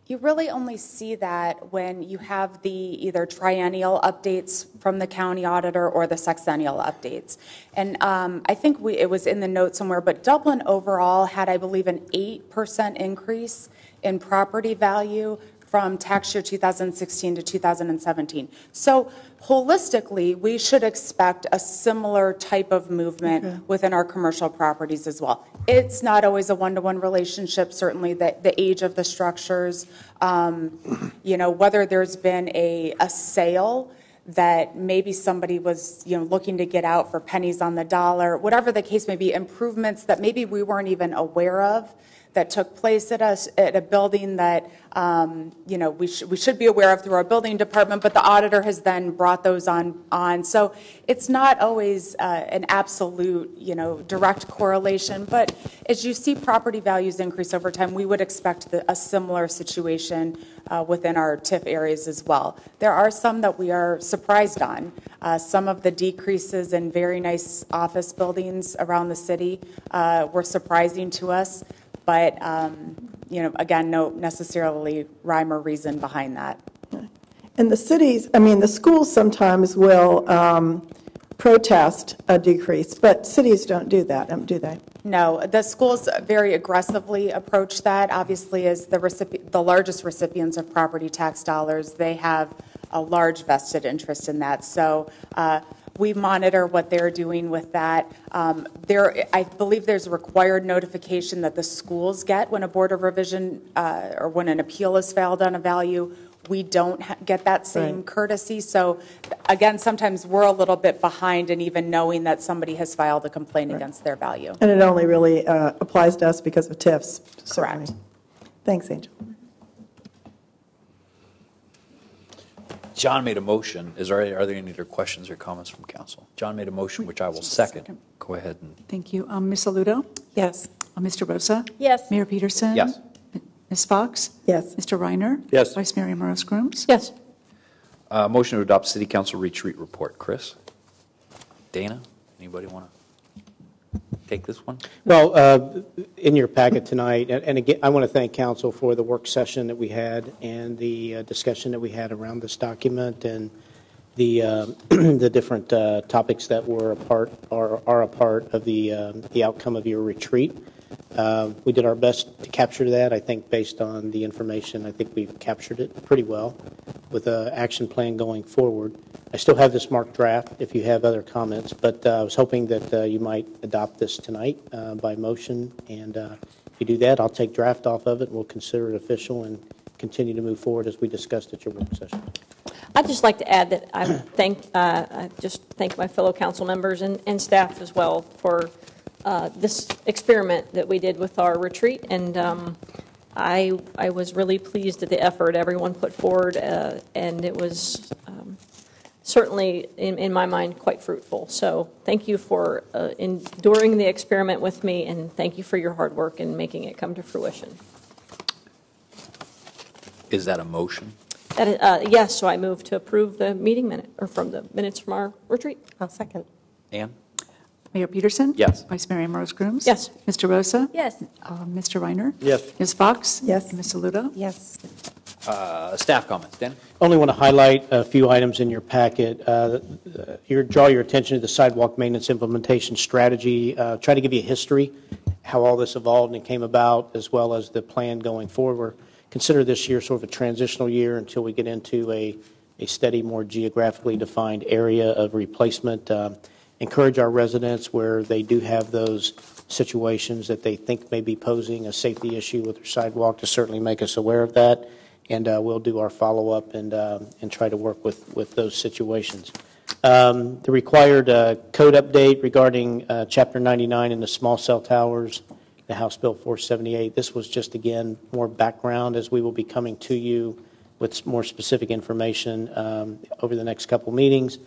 You really only see that when you have the either triennial updates from the county auditor or the sexennial updates. And I think it was in the note somewhere, but Dublin overall had, I believe, an 8% increase in property value from tax year 2016 to 2017. So holistically, we should expect a similar type of movement within our commercial properties as well. It's not always a one-to-one relationship, certainly the age of the structures, whether there's been a sale that maybe somebody was looking to get out for pennies on the dollar, whatever the case may be, improvements that maybe we weren't even aware of that took place at a building that we should be aware of through our building department, but the auditor has then brought those on. So it's not always an absolute direct correlation, but as you see property values increase over time, we would expect a similar situation within our TIF areas as well. There are some that we are surprised on. Some of the decreases in very nice office buildings around the city were surprising to us. But, again, no necessarily rhyme or reason behind that. And the schools sometimes will protest a decrease, but cities don't do that, do they? No, the schools very aggressively approach that. Obviously, as the largest recipients of property tax dollars, they have a large vested interest in that. So we monitor what they're doing with that. I believe there's a required notification that the schools get when a Board of Revision or when an appeal is filed on a value. We don't get that same courtesy. So again, sometimes we're a little bit behind in even knowing that somebody has filed a complaint against their value. And it only really applies to us because of TIFs. Correct. Certainly. Thanks, Angel. John made a motion. Are there any other questions or comments from council? John made a motion, which I will second. Go ahead. Thank you. Ms. Aludo? Yes. Mr. Rosa? Yes. Mayor Peterson? Yes. Ms. Fox? Yes. Mr. Reiner? Yes. Vice Mayor Morris-Grooms? Yes. Motion to adopt City Council retreat report. Chris? Dana? Anybody want to take this one? Well, in your packet tonight, and again, I want to thank council for the work session that we had and the discussion that we had around this document and the the different topics that were are a part of the outcome of your retreat. We did our best to capture that. I think based on the information, I think we've captured it pretty well with an action plan going forward. I still have this marked draft if you have other comments, but I was hoping that you might adopt this tonight by motion. And if you do that, I'll take draft off of it and we'll consider it official and continue to move forward as we discussed at your work session. I'd just like to add that I just thank my fellow council members and staff as well for this experiment that we did with our retreat, and I was really pleased at the effort everyone put forward, and it was certainly, in my mind, quite fruitful. So thank you for enduring the experiment with me, and thank you for your hard work in making it come to fruition. Is that a motion? Yes, so I move to approve the meeting minute, or from the minutes from our retreat. I'll second. Ann? Mayor Peterson? Yes. Vice Mayor Morris-Grooms? Yes. Mr. Rosa? Yes. Mr. Reiner? Yes. Ms. Fox? Yes. And Ms. Aludo? Yes. Staff comments. Dan? Only want to highlight a few items in your packet. Draw your attention to the sidewalk maintenance implementation strategy. Try to give you a history, how all this evolved and came about, as well as the plan going forward. Consider this year sort of a transitional year until we get into a steady, more geographically defined area of replacement. Encourage our residents where they do have those situations that they think may be posing a safety issue with their sidewalk to certainly make us aware of that. And we'll do our follow-up and try to work with those situations. The required code update regarding Chapter 99 and the small cell towers, the House Bill 478. This was just, again, more background as we will be coming to you with more specific information over the next couple meetings.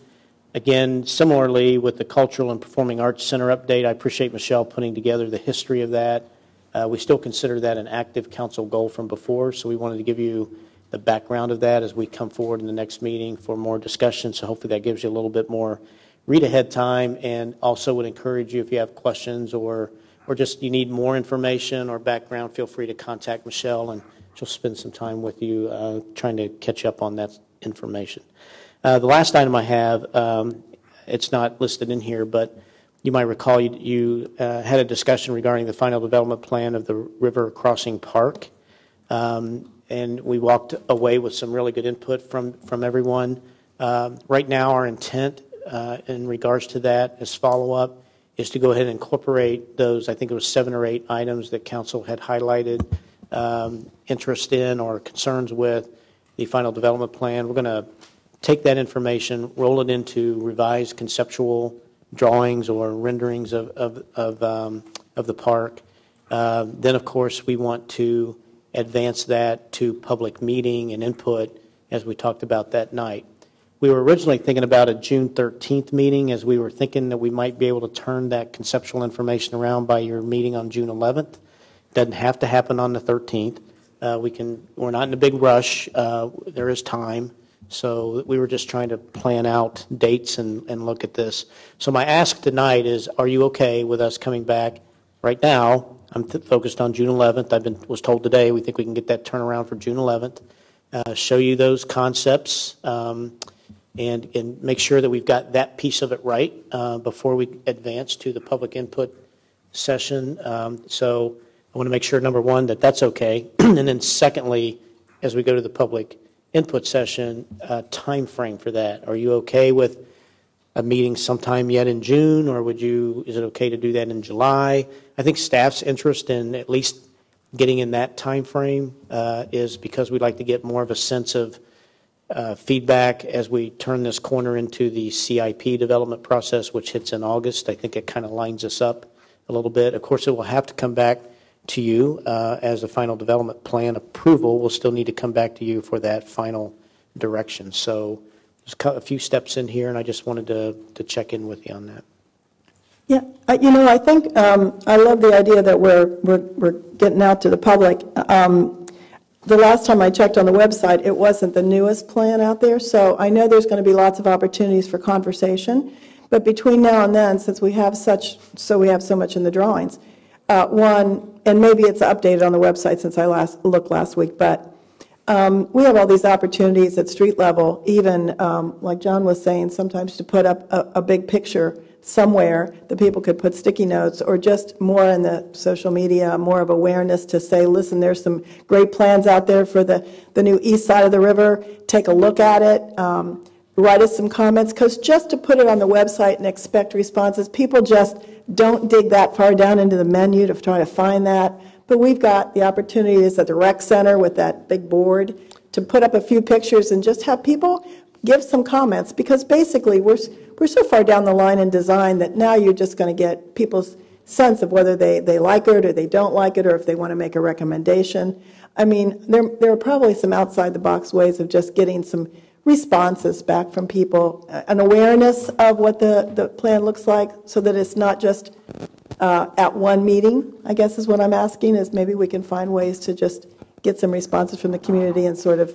Again, similarly with the Cultural and Performing Arts Center update, I appreciate Michelle putting together the history of that. We still consider that an active council goal from before, so we wanted to give you the background of that as we come forward in the next meeting for more discussion. So hopefully that gives you a little bit more read-ahead time, and also would encourage you if you have questions or just you need more information or background, feel free to contact Michelle, and she'll spend some time with you trying to catch up on that information. The last item I have, it's not listed in here, but you might recall you had a discussion regarding the final development plan of the River Crossing Park, and we walked away with some really good input from everyone. Right now, our intent in regards to that as follow-up is to go ahead and incorporate those, I think it was 7 or 8 items that council had highlighted interest in or concerns with the final development plan. We're going to take that information, roll it into revised conceptual drawings or renderings of the park. Then, of course, we want to advance that to public meeting and input as we talked about that night. We were originally thinking about a June 13th meeting, as we were thinking that we might be able to turn that conceptual information around by your meeting on June 11th. Doesn't have to happen on the 13th. We're not in a big rush. There is time. So we were just trying to plan out dates and look at this. So my ask tonight is, are you okay with us coming back? Right now, I'm focused on June 11th. Was told today we think we can get that turnaround for June 11th. Show you those concepts and make sure that we've got that piece of it right before we advance to the public input session. So I want to make sure, number one, that that's okay. And then secondly, as we go to the public input session, time frame for that. Are you okay with a meeting sometime yet in June, or is it okay to do that in July? I think staff's interest in at least getting in that time frame is because we'd like to get more of a sense of feedback as we turn this corner into the CIP development process, which hits in August. I think it kind of lines us up a little bit. Of course, it will have to come back to you as a final development plan approval. We'll still need to come back to you for that final direction. So there's a few steps in here, and I just wanted to check in with you on that. Yeah, I think I love the idea that we're getting out to the public. The last time I checked on the website, it wasn't the newest plan out there, so I know there's going to be lots of opportunities for conversation. But between now and then, since we have so much in the drawings, one, and maybe it's updated on the website since I looked last week, but we have all these opportunities at street level, even like John was saying, sometimes to put up a big picture somewhere that people could put sticky notes, or just more in the social media, more of awareness to say, listen, there's some great plans out there for the new east side of the river. Take a look at it. Write us some comments, because just to put it on the website and expect responses, people just don't dig that far down into the menu to try to find that. But we've got the opportunities at the rec center with that big board to put up a few pictures and just have people give some comments, because basically we're so far down the line in design that now you're just going to get people's sense of whether they like it or they don't like it, or if they want to make a recommendation. I mean, there are probably some outside-the-box ways of just getting some responses back from people, an awareness of what the plan looks like, so that it's not just at one meeting, I guess is what I'm asking, is maybe we can find ways to just get some responses from the community and sort of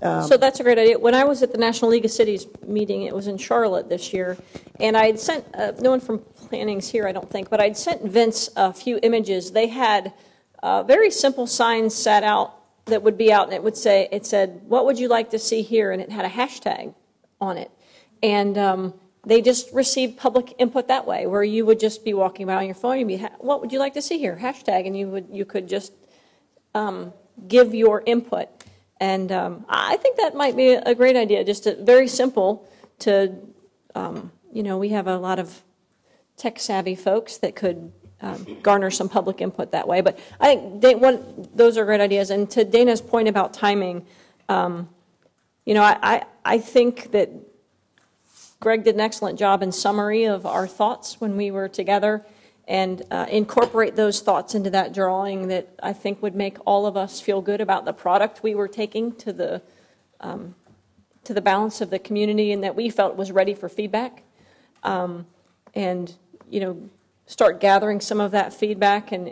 so that's a great idea. When I was at the National League of Cities meeting, it was in Charlotte this year, and I had sent, no one from planning's here, I don't think, but I'd sent Vince a few images. They had very simple signs set out that would be out, and it said, what would you like to see here? And it had a hashtag on it. And they just received public input that way, where you would just be walking by on your phone, you'd be, what would you like to see here? Hashtag, and you could just give your input. And I think that might be a great idea, just very simple to, we have a lot of tech-savvy folks that could garner some public input that way. But I think those are great ideas. And to Dana's point about timing, I think that Greg did an excellent job in summary of our thoughts when we were together, and incorporate those thoughts into that drawing that I think would make all of us feel good about the product we were taking to the balance of the community, and that we felt was ready for feedback. Start gathering some of that feedback. And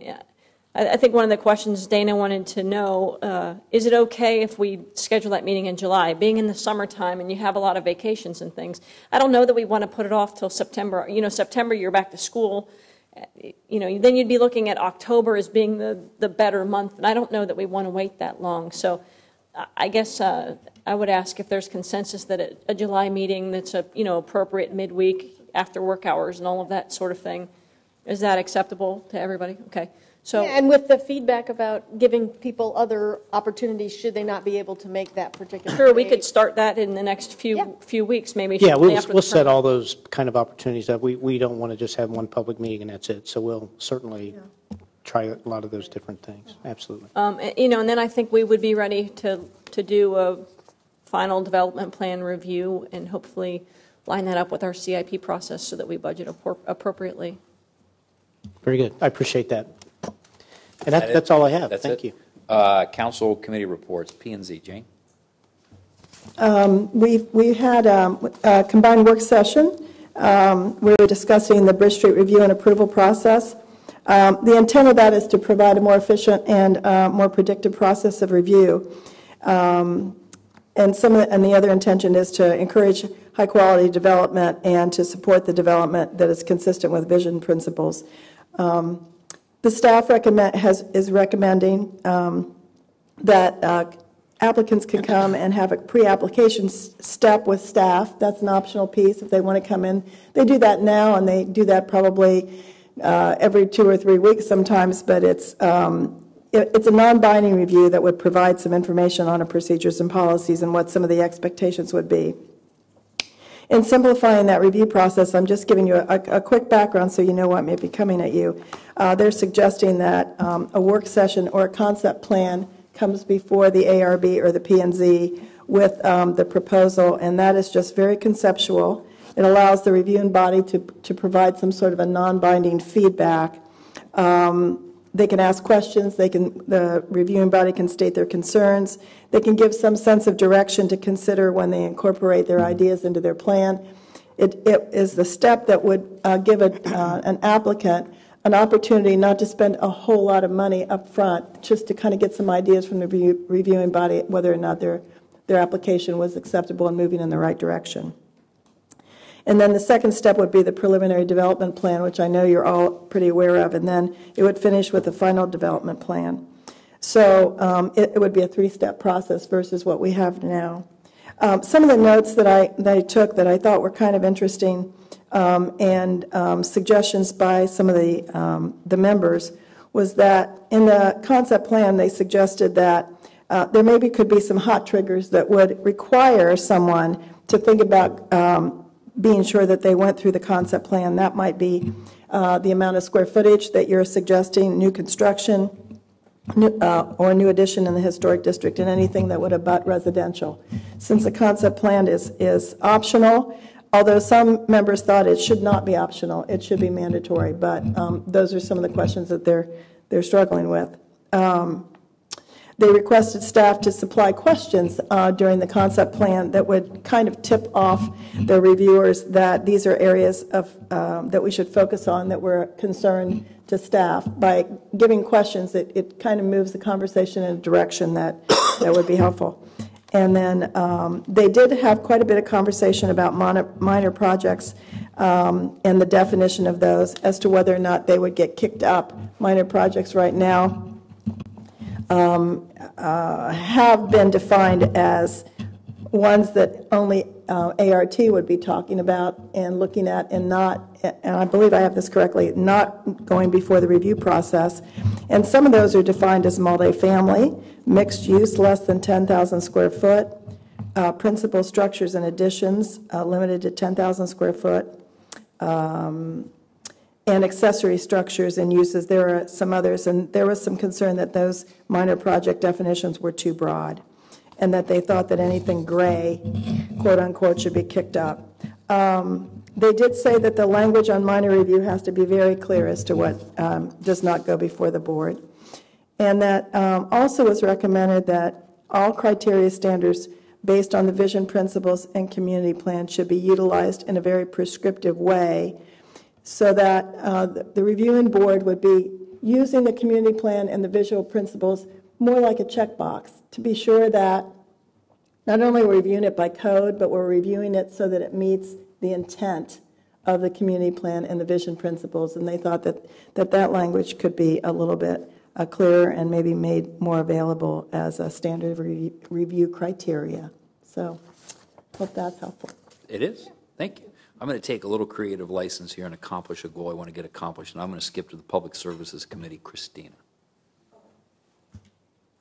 I think one of the questions Dana wanted to know, is it okay if we schedule that meeting in July? Being in the summertime and you have a lot of vacations and things, I don't know that we want to put it off till September. September, you're back to school. Then you'd be looking at October as being the better month, and I don't know that we want to wait that long. So I guess I would ask if there's consensus that a July meeting that's appropriate midweek after work hours and all of that sort of thing. Is that acceptable to everybody? Okay. So, and with the feedback about giving people other opportunities should they not be able to make that particular sure, we could start that in the next few weeks, maybe. Yeah, we'll set all those kind of opportunities up. We don't want to just have one public meeting and that's it. So we'll certainly try a lot of those different things. Absolutely. And then I think we would be ready to do a final development plan review and hopefully line that up with our CIP process so that we budget appropriately. Very good. I appreciate that. And that's all I have. Thank you. Council committee reports, P&Z. Jane? We had a combined work session. We were discussing the Bridge Street review and approval process. The intent of that is to provide a more efficient and more predictive process of review. And the other intention is to encourage high-quality development and to support the development that is consistent with vision principles. The staff is recommending that applicants can come and have a pre-application step with staff. That's an optional piece if they want to come in. They do that now, and they do that probably every 2 or 3 weeks sometimes, but it's it's a non-binding review that would provide some information on our procedures and policies and what some of the expectations would be. In simplifying that review process, I'm just giving you a quick background so you know what may be coming at you. They're suggesting that a work session or a concept plan comes before the ARB or the P&Z with the proposal, and that is just very conceptual. It allows the reviewing body to provide some sort of a non-binding feedback. They can ask questions. The reviewing body can state their concerns. They can give some sense of direction to consider when they incorporate their ideas into their plan. It is the step that would give an applicant an opportunity not to spend a whole lot of money up front, just to kind of get some ideas from the reviewing body whether or not their application was acceptable and moving in the right direction. And then the second step would be the preliminary development plan, which I know you're all pretty aware of, and then it would finish with the final development plan. So it would be a three-step process versus what we have now. Some of the notes that I took that I thought were kind of interesting and suggestions by some of the members was that in the concept plan they suggested that there maybe could be some hot triggers that would require someone to think about being sure that they went through the concept plan. That might be the amount of square footage that you're suggesting, new construction, or new addition in the historic district, and anything that would abut residential. Since the concept plan is optional, although some members thought it should not be optional, it should be mandatory, but those are some of the questions that they're struggling with. They requested staff to supply questions during the concept plan that would kind of tip off the reviewers that these are areas of that we should focus on that we're concerned to staff. By giving questions, it kind of moves the conversation in a direction that would be helpful. And then they did have quite a bit of conversation about minor projects and the definition of those as to whether or not they would get kicked up. Minor projects right now have been defined as ones that only ART would be talking about and looking at, and not, and I believe I have this correctly, not going before the review process. And some of those are defined as multifamily, mixed use, less than 10,000 square foot, principal structures and additions, limited to 10,000 square foot, and accessory structures and uses. There are some others, and there was some concern that those minor project definitions were too broad, and that they thought that anything gray, quote unquote, should be kicked up. They did say that the language on minor review has to be very clear as to what does not go before the board. And that also was recommended that all criteria standards based on the vision principles and community plan should be utilized in a very prescriptive way, so that the reviewing board would be using the community plan and the visual principles more like a checkbox to be sure that not only are we reviewing it by code, but we're reviewing it so that it meets the intent of the community plan and the vision principles. And they thought that language could be a little bit clearer and maybe made more available as a standard review criteria. So hope that's helpful. It is. Thank you. I'm going to take a little creative license here and accomplish a goal I want to get accomplished, and I'm going to skip to the Public Services Committee. Christina.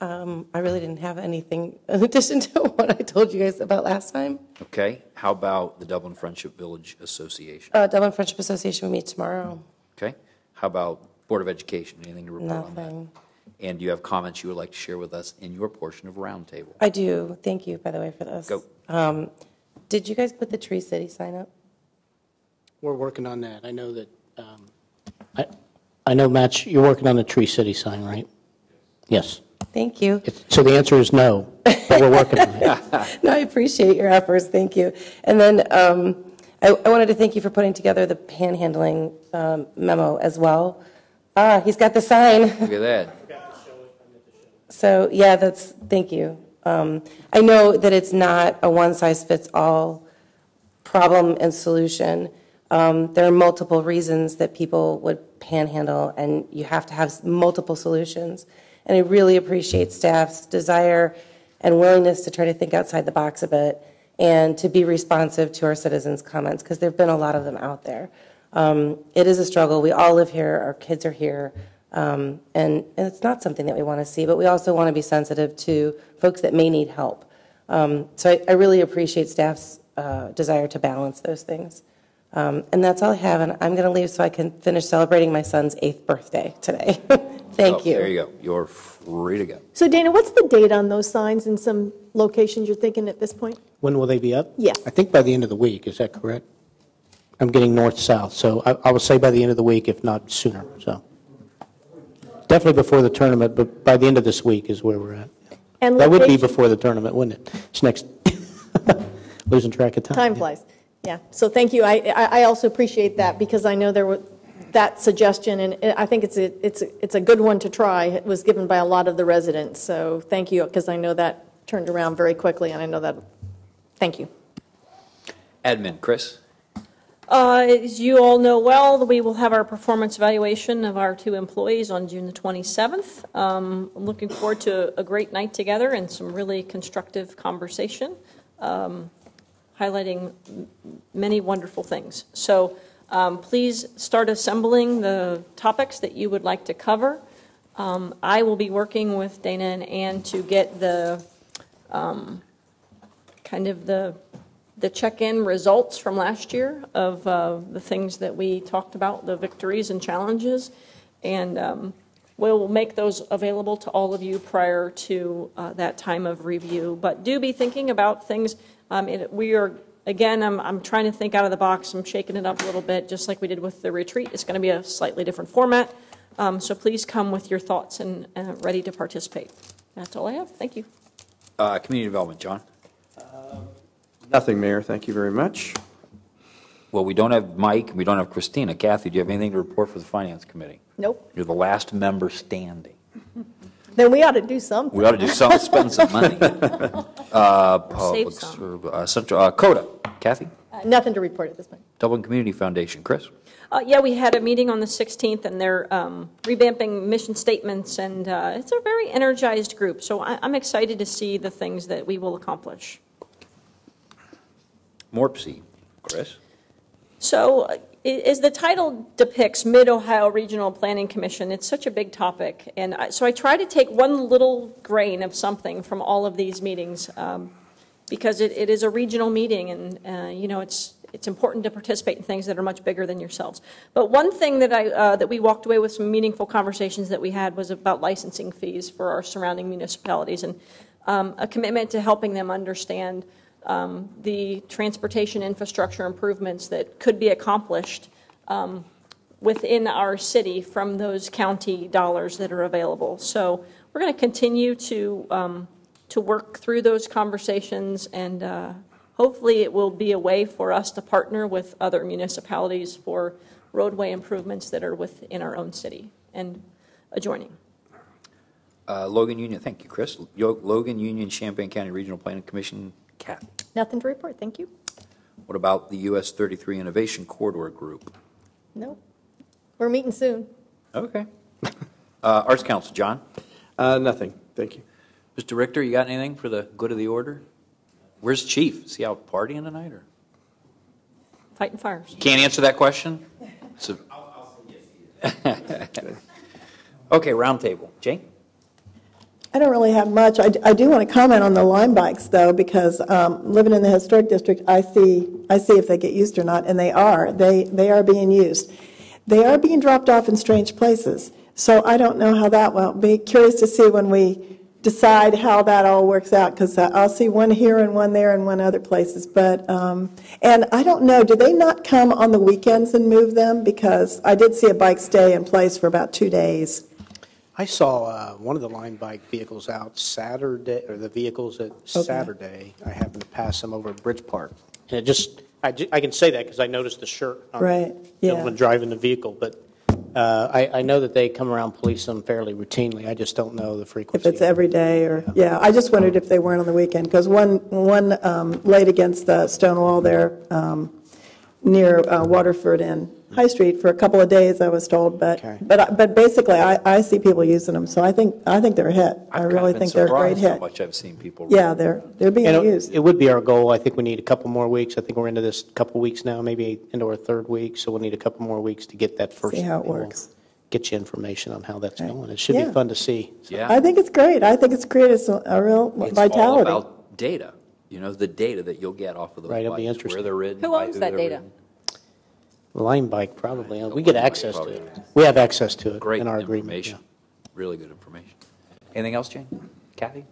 I really didn't have anything in addition to what I told you guys about last time. Okay. How about the Dublin Friendship Village Association? Dublin Friendship Association will meet tomorrow. Okay. How about Board of Education? Anything to report on Nothing. that? And do you have comments you would like to share with us in your portion of Roundtable? I do. Thank you, by the way, for this. Go. Did you guys put the Tree City sign up? We're working on that. I know that, I know, Matt, you're working on the Tree City sign, right? Yes. Thank you. So the answer is no, but we're working on it. No, I appreciate your efforts. Thank you. And then I wanted to thank you for putting together the panhandling memo as well. He's got the sign. Look at that. So, yeah, thank you. I know that it's not a one-size-fits-all problem and solution. There are multiple reasons that people would panhandle, and you have to have multiple solutions. And I really appreciate staff's desire and willingness to try to think outside the box a bit and to be responsive to our citizens' comments, because there have been a lot of them out there. It is a struggle. We all live here. Our kids are here. And it's not something that we want to see, but we also want to be sensitive to folks that may need help. So I really appreciate staff's desire to balance those things. And that's all I have, and I'm going to leave so I can finish celebrating my son's 8th birthday today. Thank you. There you go. You're free to go. So Dana, what's the date on those signs in some locations you're thinking at this point? When will they be up? Yes. I think by the end of the week, is that correct? I'm getting north-south, so I will say by the end of the week, if not sooner, so. Definitely before the tournament, but by the end of this week is where we're at. And that would be location? before the tournament, wouldn't it? It's next, losing track of time. Time flies. Yeah. So thank you. I also appreciate that because I know there was that suggestion, and I think it's a good one to try. It was given by a lot of the residents. So thank you, because I know that turned around very quickly, and I know that. Thank you. Admin, Chris? As you all know well, we will have our performance evaluation of our 2 employees on June the 27th. I'm looking forward to a great night together and some really constructive conversation, highlighting many wonderful things. So please start assembling the topics that you would like to cover. I will be working with Dana and Ann to get the kind of the check-in results from last year of the things that we talked about, the victories and challenges, and we'll make those available to all of you prior to that time of review. But do be thinking about things. We are, again, I'm trying to think out of the box. I'm shaking it up a little bit, just like we did with the retreat. It's going to be a slightly different format, so please come with your thoughts and ready to participate. That's all I have. Thank you. Community Development, John? Nothing, Mayor. Thank you very much. Well, we don't have Mike, we don't have Christina. Kathy, do you have anything to report for the Finance Committee? Nope. You're the last member standing. Then we ought to do something. We ought to do something, spend some money. Public some. CODA, Kathy? Nothing to report at this point. Dublin Community Foundation, Chris? Yeah, we had a meeting on the 16th, and they're revamping mission statements, and it's a very energized group. So I'm excited to see the things that we will accomplish. Morpsey, Chris? So as the title depicts, Mid-Ohio Regional Planning Commission, it's such a big topic. And so I try to take one little grain of something from all of these meetings because it is a regional meeting, and you know, it's important to participate in things that are much bigger than yourselves. But one thing that that we walked away with, some meaningful conversations that we had, was about licensing fees for our surrounding municipalities, and a commitment to helping them understand the transportation infrastructure improvements that could be accomplished within our city from those county dollars that are available. So we're going to continue to work through those conversations, and hopefully it will be a way for us to partner with other municipalities for roadway improvements that are within our own city and adjoining. Logan Union, thank you, Chris. Logan Union Champaign County Regional Planning Commission, Kat. Nothing to report. Thank you. What about the US 33 Innovation Corridor Group? No. We're meeting soon. Okay. Arts Council, John? Nothing. Thank you. Mr. Richter, you got anything for the good of the order? Where's Chief? Is he out partying tonight, or? Fighting fires. Can't answer that question? So, okay, roundtable. Jane? I don't really have much. I do want to comment on the Lime bikes, though, because living in the historic district, I see if they get used or not, and they are. They are being used. They are being dropped off in strange places. So I don't know how that will be. Curious to see when we decide how that all works out, because I'll see one here and one there and one other places. But and I don't know, do they not come on the weekends and move them? Because I did see a bike stay in place for about 2 days. I saw one of the line bike vehicles out Saturday, or the vehicles at Saturday. I happened to pass them over at Bridge Park. And it just, I can say that because I noticed the shirt on the gentleman driving the vehicle. But I know that they come around, police them fairly routinely. I just don't know the frequency. If it's every day or, I just wondered if they weren't on the weekend. Because one laid against the stone wall there near Waterford and High Street for a couple of days, I was told, but basically, I see people using them, so I think they're a hit. I really think they're a great hit. How much I've seen people. Yeah, they're being used. It would be our goal. I think we need a couple more weeks. I think we're into this couple weeks now, maybe into our third week, so we'll need a couple more weeks to get that first. See how it works. get you information on how that's going. It should Yeah. be fun to see. Yeah. I think it's great. I think it's created a real It's vitality. all about data, the data that you'll get off of those Right, it'll be bikes, interesting. where they're ridden, Who by owns who that they're data? ridden. Line Bike, probably. The We get Line Bike access to probably it. does. We have access to it Great in our agreement. information. Really good information. Anything else, Jane? Kathy?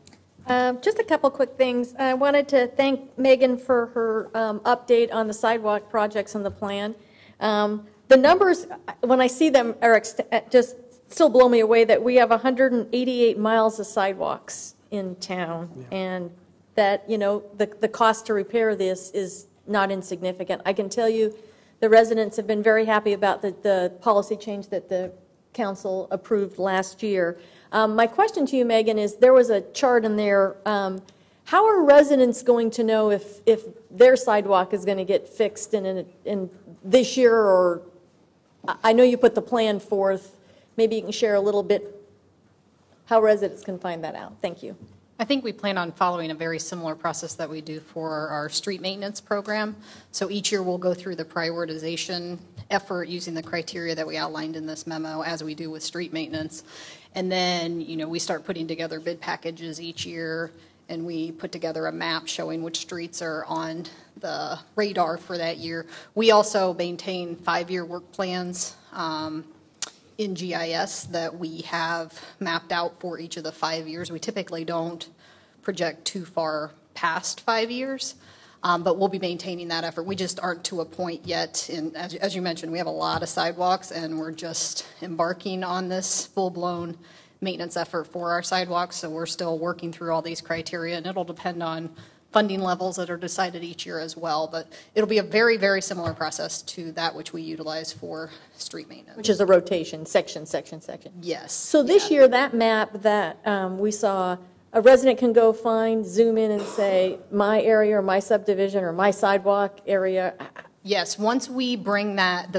Just a couple quick things. I wanted to thank Megan for her update on the sidewalk projects in the plan. The numbers, when I see them, are just still blow me away that we have 188 miles of sidewalks in town, and that, the cost to repair this is not insignificant. I can tell you the residents have been very happy about the policy change that the council approved last year. My question to you, Megan, is there was a chart in there. How are residents going to know if their sidewalk is going to get fixed in this year? Or I know you put the plan forth. Maybe you can share a little bit how residents can find that out. Thank you. I think we plan on following a very similar process that we do for our street maintenance program. So each year we'll go through the prioritization effort using the criteria that we outlined in this memo, as we do with street maintenance. And then, we start putting together bid packages each year, and we put together a map showing which streets are on the radar for that year. We also maintain 5-year work plans in GIS that we have mapped out for each of the 5 years. We typically don't project too far past 5 years, but we'll be maintaining that effort. We just aren't to a point yet. As you mentioned, we have a lot of sidewalks, and we're just embarking on this full-blown maintenance effort for our sidewalks, so we're still working through all these criteria, and it'll depend on funding levels that are decided each year as well. But it'll be a very, very similar process to that which we utilize for street maintenance. Which is a rotation, section. Yes. So this year, that map that we saw, a resident can go find, zoom in and say, my area or my subdivision or my sidewalk area. Yes, once we bring that,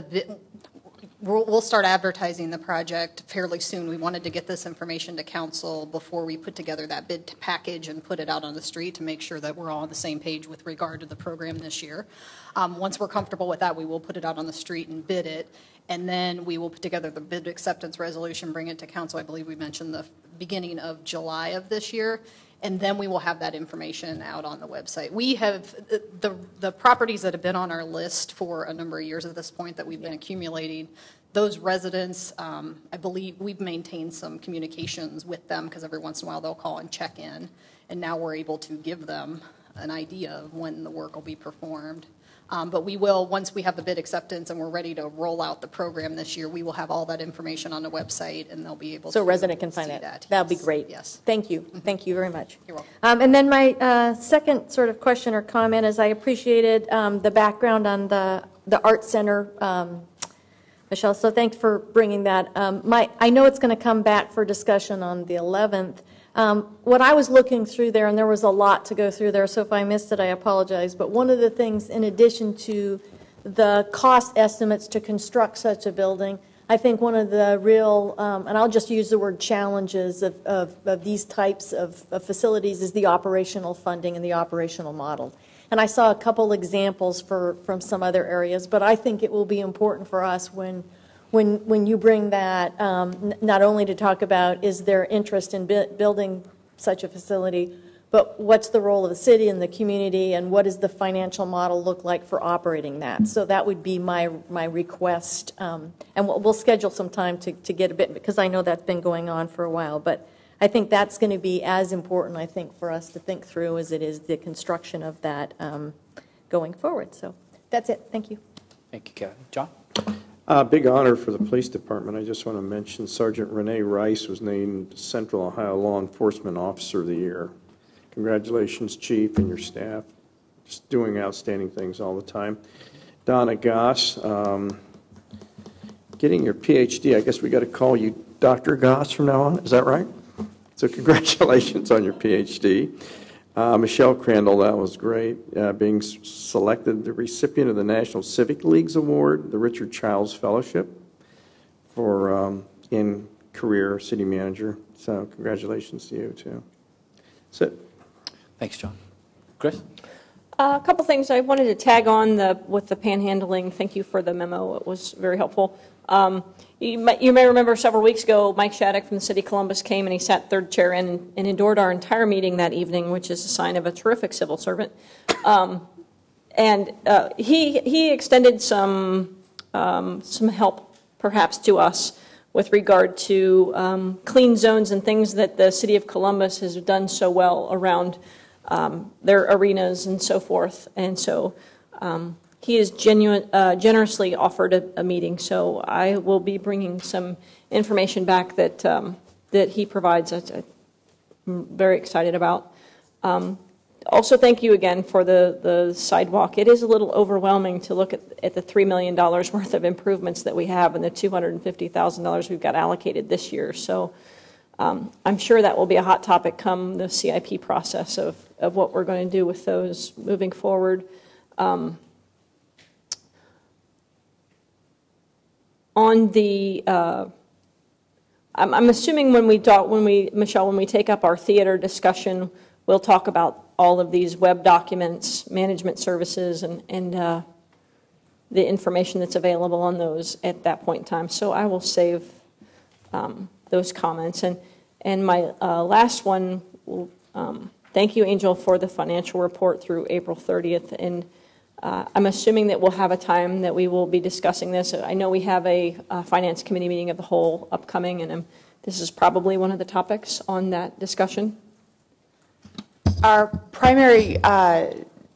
we'll start advertising the project fairly soon. We wanted to get this information to council before we put together that bid package and put it out on the street to make sure that we're all on the same page with regard to the program this year. Once we're comfortable with that, we will put it out on the street and bid it. And then we will put together the bid acceptance resolution, bring it to council. I believe we mentioned the beginning of July of this year. And then we will have that information out on the website. We have the properties that have been on our list for a number of years at this point that we've been accumulating. Those residents, I believe we've maintained some communications with them because every once in a while they'll call and check in. And now we're able to give them an idea of when the work will be performed. But we will, once we have the bid acceptance and we're ready to roll out the program this year, we will have all that information on the website, and they'll be able to So a resident can find see that. That'll be great. Yes. Thank you. Thank you very much. You're welcome. And then my second sort of question or comment is I appreciated the background on the art center, Michelle, so thanks for bringing that. I know it's going to come back for discussion on the 11th. What I was looking through there, and there was a lot to go through there, so if I missed it, I apologize. But one of the things, in addition to the cost estimates to construct such a building, I think one of the real, and I'll just use the word challenges of these types of facilities is the operational funding and the operational model. And I saw a couple examples from some other areas, but I think it will be important for us when you bring that, not only to talk about is there interest in building such a facility, but what's the role of the city and the community, and what does the financial model look like for operating that? So that would be my request, and we'll schedule some time to get a bit, because I know that's been going on for a while, but I think that's going to be as important, I think, for us to think through as it is the construction of that going forward. So that's it. Thank you. Thank you, Kathy. John? Big honor for the police department. I just want to mention Sergeant Renee Rice was named Central Ohio Law Enforcement Officer of the Year. Congratulations, Chief, and your staff. Just doing outstanding things all the time. Donna Goss, getting your PhD. I guess we got to call you Dr. Goss from now on. Is that right? So congratulations on your PhD. Michelle Crandall, that was great. Being selected the recipient of the National Civic Leagues Award, the Richard Childs Fellowship for in career city manager. So congratulations to you too. That's it. Thanks, John. Chris? A couple things I wanted to tag on with the panhandling. Thank you for the memo. It was very helpful. You may remember several weeks ago, Mike Shattuck from the city of Columbus came and he sat third chair in and endured our entire meeting that evening, which is a sign of a terrific civil servant. He extended some help perhaps to us with regard to clean zones and things that the city of Columbus has done so well around their arenas and so forth. And so he has generously offered a meeting. So I will be bringing some information back that he provides. I'm very excited about. Also, thank you again for the sidewalk. It is a little overwhelming to look at the $3 million worth of improvements that we have and the $250,000 we've got allocated this year. So I'm sure that will be a hot topic come the CIP process of what we're going to do with those moving forward. On the, I'm assuming when we take up our theater discussion, we'll talk about all of these web documents, management services, and the information that's available on those at that point in time. So I will save those comments. And my last one, thank you, Angel, for the financial report through April 30th. And I'm assuming that we'll have a time that we will be discussing this. I know we have a Finance Committee meeting of the whole upcoming, and this is probably one of the topics on that discussion. Our primary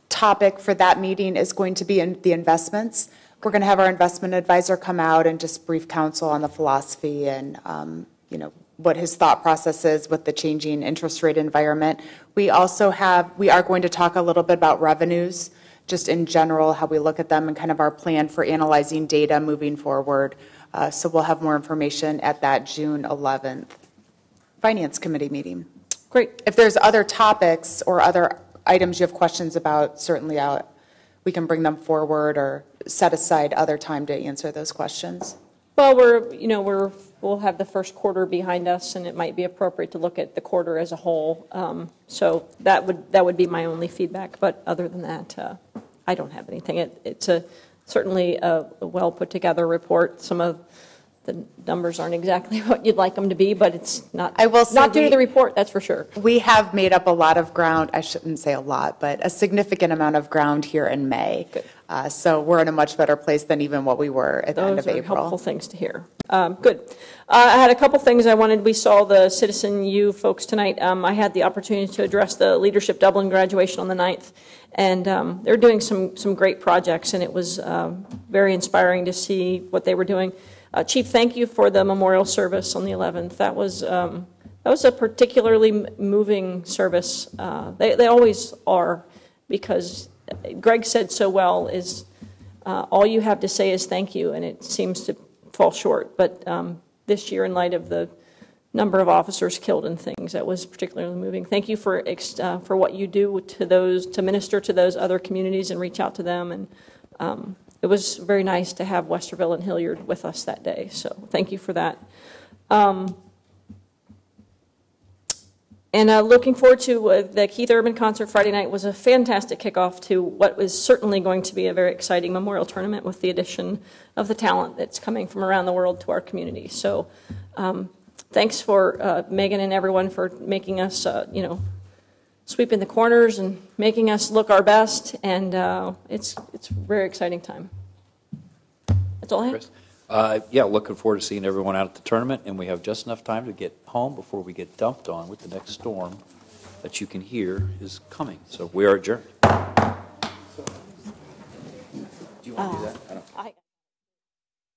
topic for that meeting is going to be in the investments. We're going to have our investment advisor come out and just brief council on the philosophy and what his thought process is with the changing interest rate environment. We are going to talk a little bit about revenues, just in general, how we look at them and kind of our plan for analyzing data moving forward. So we'll have more information at that June 11th Finance Committee meeting. Great. If there's other topics or other items you have questions about, certainly we can bring them forward or set aside other time to answer those questions. Well, we'll have the first quarter behind us, and it might be appropriate to look at the quarter as a whole. So that would be my only feedback. But other than that, I don't have anything. It's certainly a well put together report. Some of the numbers aren't exactly what you'd like them to be, but it's not. I will say not due to the report, that's for sure. We have made up a lot of ground. I shouldn't say a lot, but a significant amount of ground here in May. Good. So we're in a much better place than even what we were at the end of April. Those are helpful things to hear. Good. I had a couple things I wanted. We saw the Citizen U folks tonight. I had the opportunity to address the Leadership Dublin graduation on the 9th, and they're doing some great projects, and it was very inspiring to see what they were doing. Chief, thank you for the memorial service on the 11th. That was a particularly moving service. They always are, because Greg said so well, is all you have to say is thank you, and it seems to fall short. But this year, in light of the number of officers killed and things, that was particularly moving. Thank you for what you do to minister to those other communities and reach out to them. And it was very nice to have Westerville and Hilliard with us that day, so thank you for that. And looking forward to the Keith Urban concert Friday night. Was a fantastic kickoff to what is certainly going to be a very exciting memorial tournament with the addition of the talent that's coming from around the world to our community. So thanks for Megan and everyone for making us, sweeping the corners and making us look our best, and it's a very exciting time. That's all I have. Yeah, looking forward to seeing everyone out at the tournament, and we have just enough time to get home before we get dumped on with the next storm that you can hear is coming. So we are adjourned. Do you want to do that?